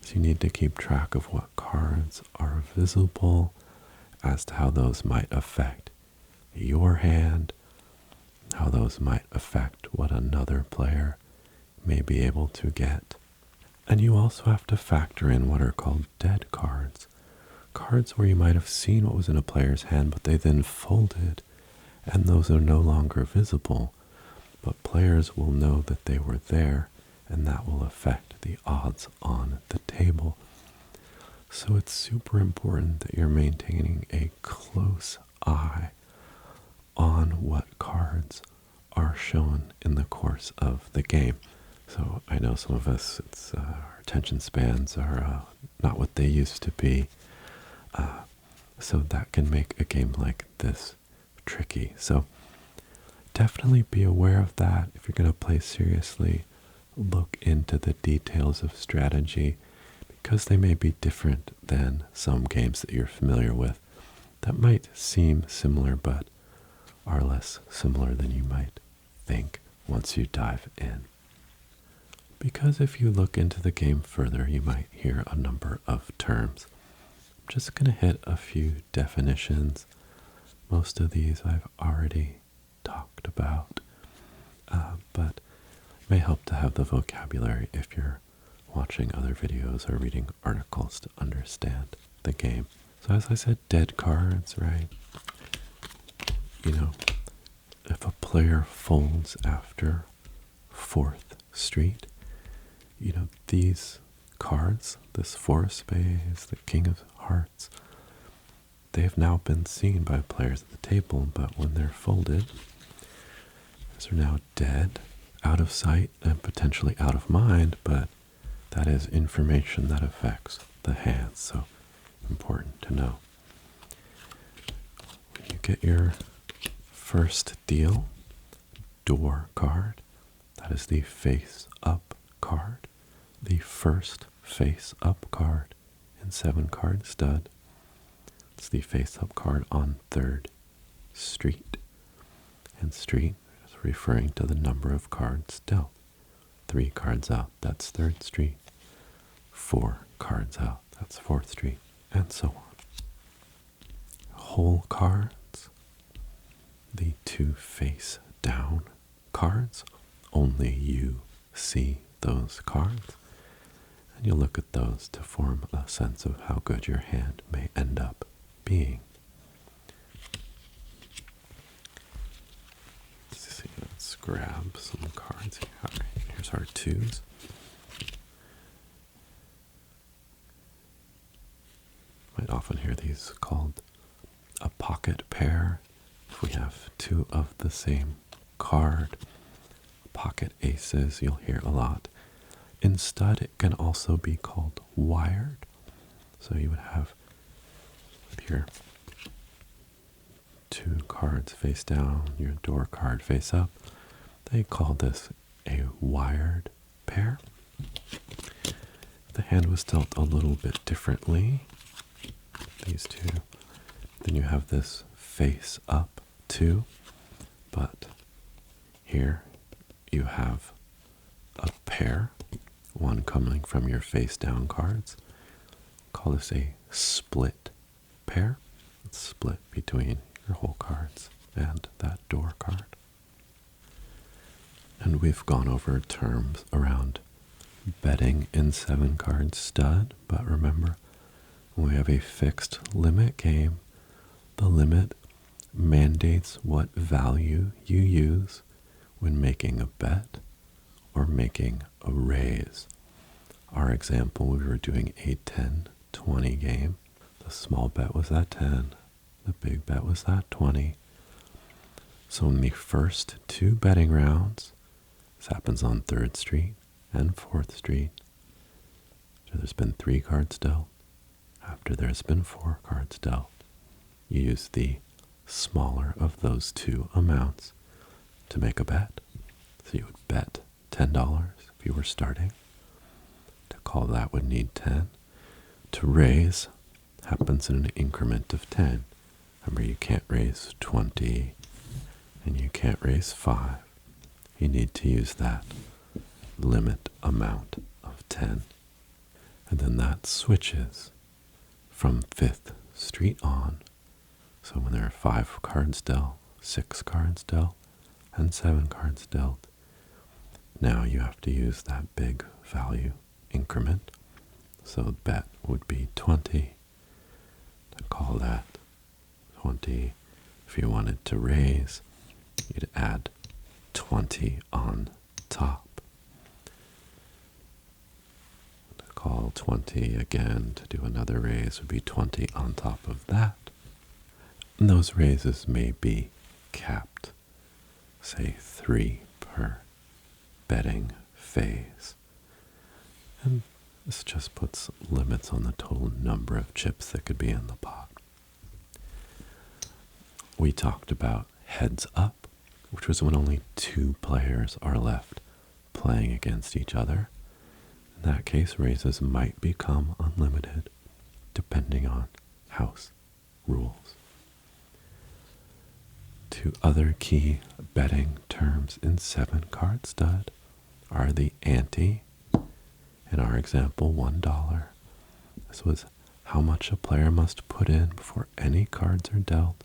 So you need to keep track of what cards are visible, as to how those might affect your hand, how those might affect what another player may be able to get. And you also have to factor in what are called dead cards. Cards where you might have seen what was in a player's hand, but they then folded, and those are no longer visible. But players will know that they were there, and that will affect the odds on the table. So it's super important that you're maintaining a close eye on what cards are shown in the course of the game. So I know some of us, our attention spans are not what they used to be. So that can make a game like this tricky. So definitely be aware of that. If you're going to play seriously, look into the details of strategy, because they may be different than some games that you're familiar with that might seem similar but are less similar than you might think once you dive in. Because if you look into the game further, you might hear a number of terms. I'm just going to hit a few definitions. Most of these I've already talked about, but it may help to have the vocabulary if you're watching other videos or reading articles to understand the game. So as I said, dead cards, right? If a player folds after 4th street, these cards, this 4 of spades, the king of hearts, they have now been seen by players at the table, but when they're folded, these are now dead, out of sight, and potentially out of mind, but that is information that affects the hands, so important to know. When you get your first deal, door card, that is the face-up card, the first face-up card in 7-card stud. It's the face-up card on 3rd street, and street is referring to the number of cards dealt. 3 cards out, that's 3rd street. 4 cards out, that's 4th street, and so on. Whole cards, the 2 face down cards, only you see those cards, and you look at those to form a sense of how good your hand may end up being. Let's grab some cards here. All right, here's our 2s. Might often hear these called a pocket pair. If we have 2 of the same card, pocket aces, you'll hear a lot. In stud, it can also be called wired. So you would have here 2 cards face down, your door card face up. They call this a wired pair. The hand was dealt a little bit differently. These 2. Then you have this face up 2, but here you have a pair, one coming from your face down cards. Call this a split pair. It's split between your whole cards and that door card. And we've gone over terms around betting in 7-card stud, but remember, when we have a fixed limit game, the limit mandates what value you use when making a bet or making a raise. Our example, we were doing a 10-20 game. The small bet was at 10, the big bet was at 20. So in the first 2 betting rounds, this happens on 3rd Street and 4th Street. So there's been 3 cards dealt. After there's been 4 cards dealt, you use the smaller of those 2 amounts to make a bet. So you would bet $10 if you were starting. To call that would need 10. To raise happens in an increment of 10. Remember, you can't raise 20 and you can't raise 5. You need to use that limit amount of 10. And then that switches from 5th Street on. So when there are 5 cards dealt, 6 cards dealt, and 7 cards dealt, now you have to use that big value increment. So the bet would be 20. To call that 20. If you wanted to raise, you'd add 20 on top. To call 20 again to do another raise would be 20 on top of that. And those raises may be capped, say 3 per betting phase. And this just puts limits on the total number of chips that could be in the pot. We talked about heads up, which was when only 2 players are left playing against each other. In that case, raises might become unlimited, depending on house rules. 2 other key betting terms in 7-card stud are the ante. In our example, $1. This was how much a player must put in before any cards are dealt.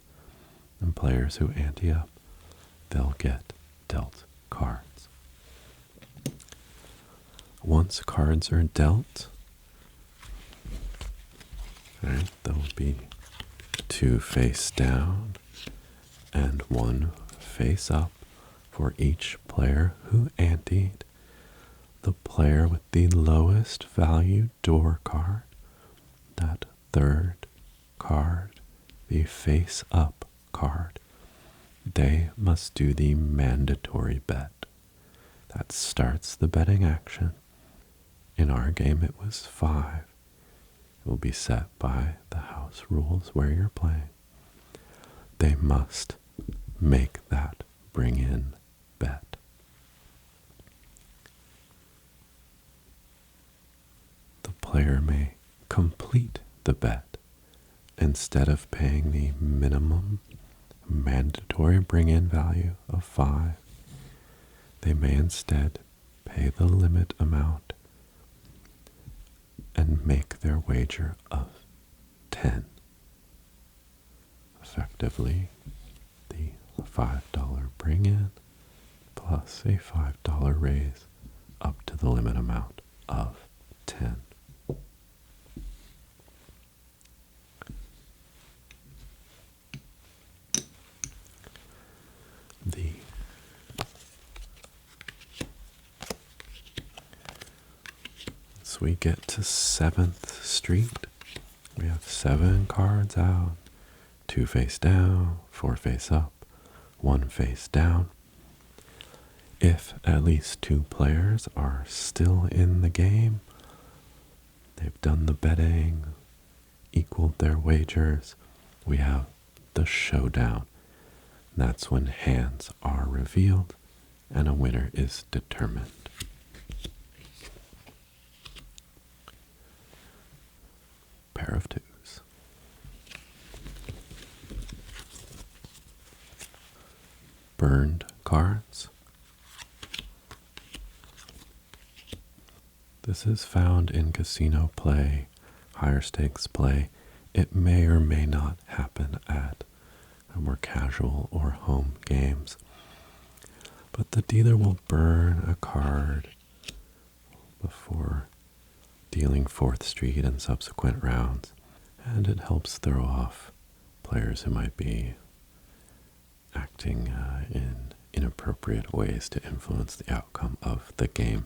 And players who ante up, they'll get dealt cards. Once cards are dealt, right, there will be 2 face down and 1 face up for each player who anteed. The player with the lowest value door card, that 3rd card, the face up card, they must do the mandatory bet. That starts the betting action In our game, it was 5. It will be set by the house rules where you're playing. They must make that bring in bet. The player may complete the bet instead of paying the minimum mandatory bring in value of 5. They may instead pay the limit amount and make their wager of 10. Effectively, the $5 bring in plus a $5 raise up to the limit amount of 10. So we get to 7th Street. We have 7 cards out, 2 face down, 4 face up, 1 face down. If at least 2 players are still in the game, they've done the betting, equaled their wagers, we have the showdown. That's when hands are revealed and a winner is determined. Pair of 2s. Burned cards. This is found in casino play, higher stakes play. It may or may not happen at more casual or home games. But the dealer will burn a card before dealing 4th Street and subsequent rounds, and it helps throw off players who might be acting in inappropriate ways to influence the outcome of the game.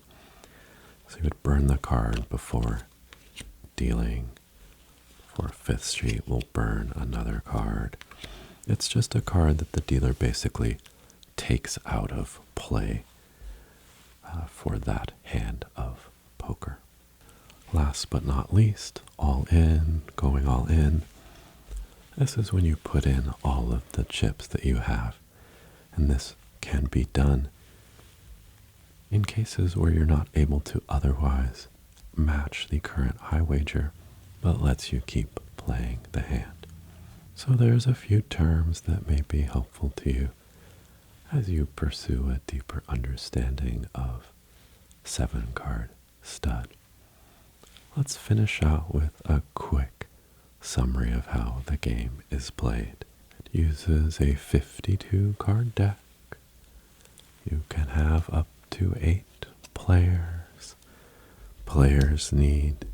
So you would burn the card before dealing. For 5th Street, we'll burn another card. It's just a card that the dealer basically takes out of play for that hand of poker. Last but not least, all in, going all in. This is when you put in all of the chips that you have. And this can be done in cases where you're not able to otherwise match the current high wager, but lets you keep playing the hand. So there's a few terms that may be helpful to you as you pursue a deeper understanding of 7-card stud. Let's finish out with a quick summary of how the game is played. It uses a 52-card deck. You can have up to 8 players. Players need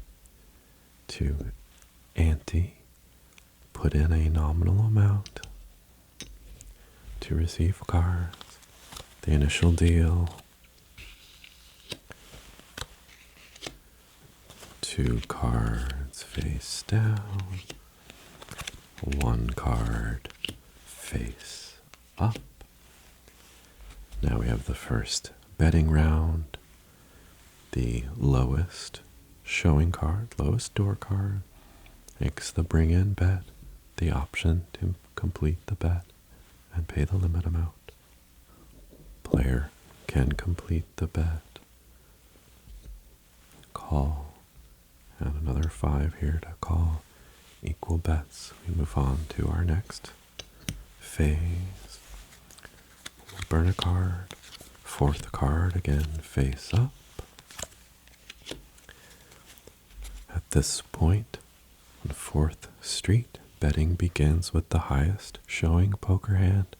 to ante, put in a nominal amount to receive cards. The initial deal, 2 cards face down, 1 card face up. Now we have the first betting round. The lowest showing card, lowest door card, makes the bring in bet, the option to complete the bet and pay the limit amount. Player can complete the bet, call, and another 5 here to call. Equal bets. We move on to our next phase. Burn a card, 4th card again face up. At this point, on 4th Street, betting begins with the highest showing poker hand,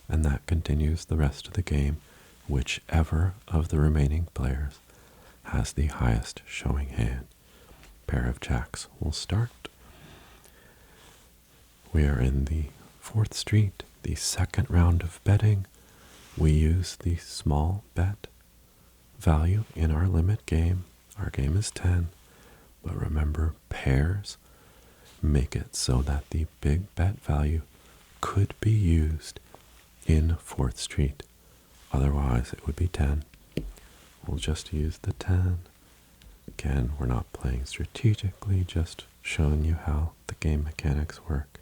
and that continues the rest of the game. Whichever of the remaining players has the highest showing hand. Pair of jacks will start. We are in the 4th Street, the second round of betting. We use the small bet value in our limit game. Our game is 10, but remember, pairs make it so that the big bet value could be used in 4th Street. Otherwise, it would be 10. We'll just use the 10 Again, we're not playing strategically, just showing you how the game mechanics work.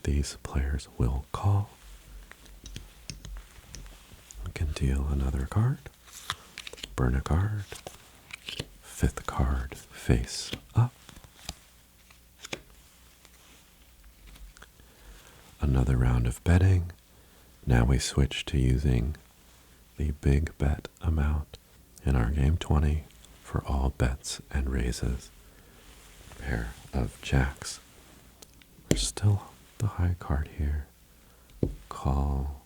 These players will call. We can deal another card, burn a card, fifth card face up. Another round of betting. Now we switch to using the big bet amount in our game 20 for all bets and raises. Pair of jacks. We're still the high card here. Call.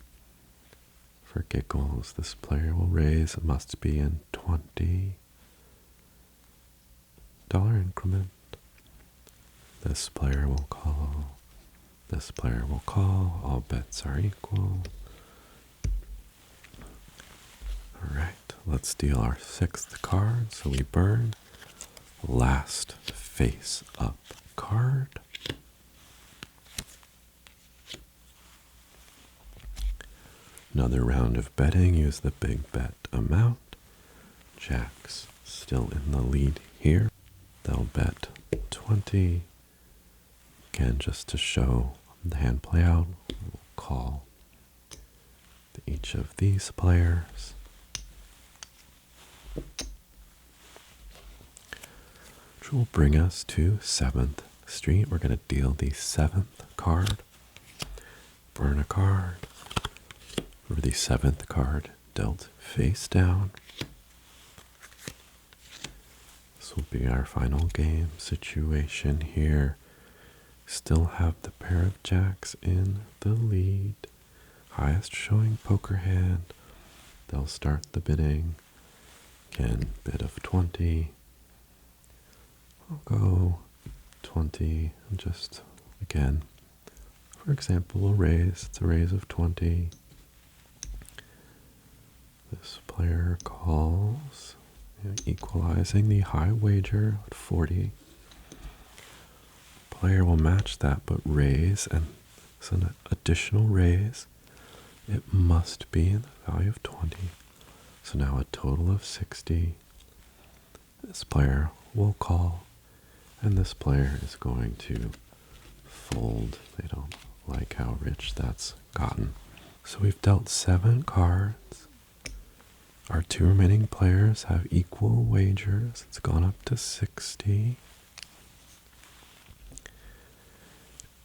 For giggles, this player will raise. It must be in $20 increment. This player will call. This player will call. All bets are equal. Alright, let's deal our sixth card. So we burn. Last face up card. Another round of betting. Use the big bet amount. Jacks still in the lead here. They'll bet 20. Again, just to show the hand play out, we'll call each of these players. Which will bring us to 7th Street. We're going to deal the 7th card. Burn a card. For the 7th card dealt face down. This will be our final game situation here. Still have the pair of jacks in the lead. Highest showing poker hand. They'll start the bidding. Again, bid of 20. I'll go 20 and just, again, for example, a raise. It's a raise of 20. This player calls, equalizing the high wager at 40. Player will match that but raise, and it's an additional raise. It must be in the value of 20. So now a total of 60. This player will call, and this player is going to fold. They don't like how rich that's gotten. So we've dealt 7 cards. Our 2 remaining players have equal wagers. It's gone up to 60.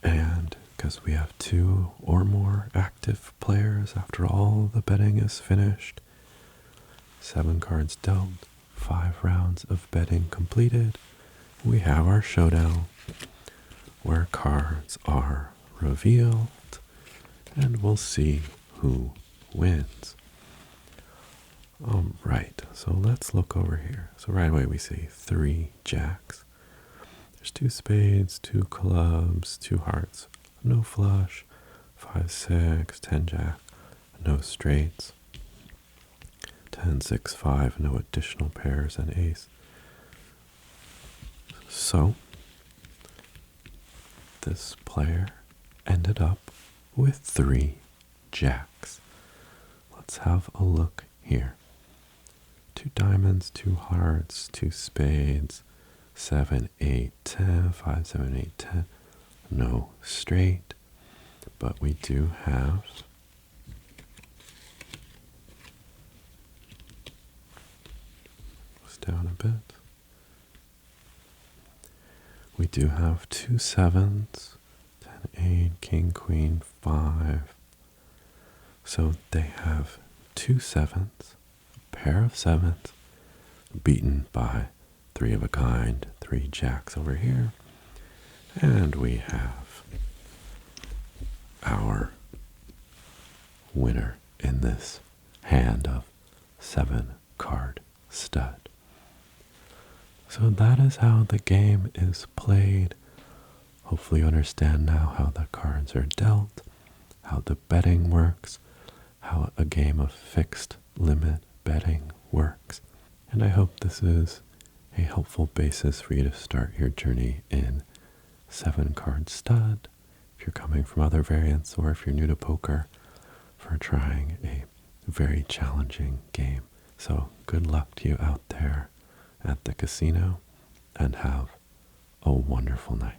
And because we have 2 or more active players after all the betting is finished, 7 cards dealt, 5 rounds of betting completed, we have our showdown where cards are revealed and we'll see who wins. Alright, so let's look over here. So right away we see 3 jacks. There's 2 spades, 2 clubs, 2 hearts, no flush, 5, 6, 10 jack, no straights, 10, 6, 5, no additional pairs, and ace. So, this player ended up with 3 jacks. Let's have a look here. 2 diamonds, 2 hearts, 2 spades, 7, 8, 10, 5, 7, 8, 10. No straight, but we do have down a bit. We do have 2 sevens, 10, 8, king, queen, 5. So they have 2 sevens, a pair of sevens, beaten by 3 of a kind, 3 jacks over here. And we have our winner in this hand of 7 card stud. So that is how the game is played. Hopefully you understand now how the cards are dealt, how the betting works, how a game of fixed limit betting works. And I hope this is a helpful basis for you to start your journey in 7 card stud, if you're coming from other variants or if you're new to poker, for trying a very challenging game. So good luck to you out there, at the casino and have a wonderful night.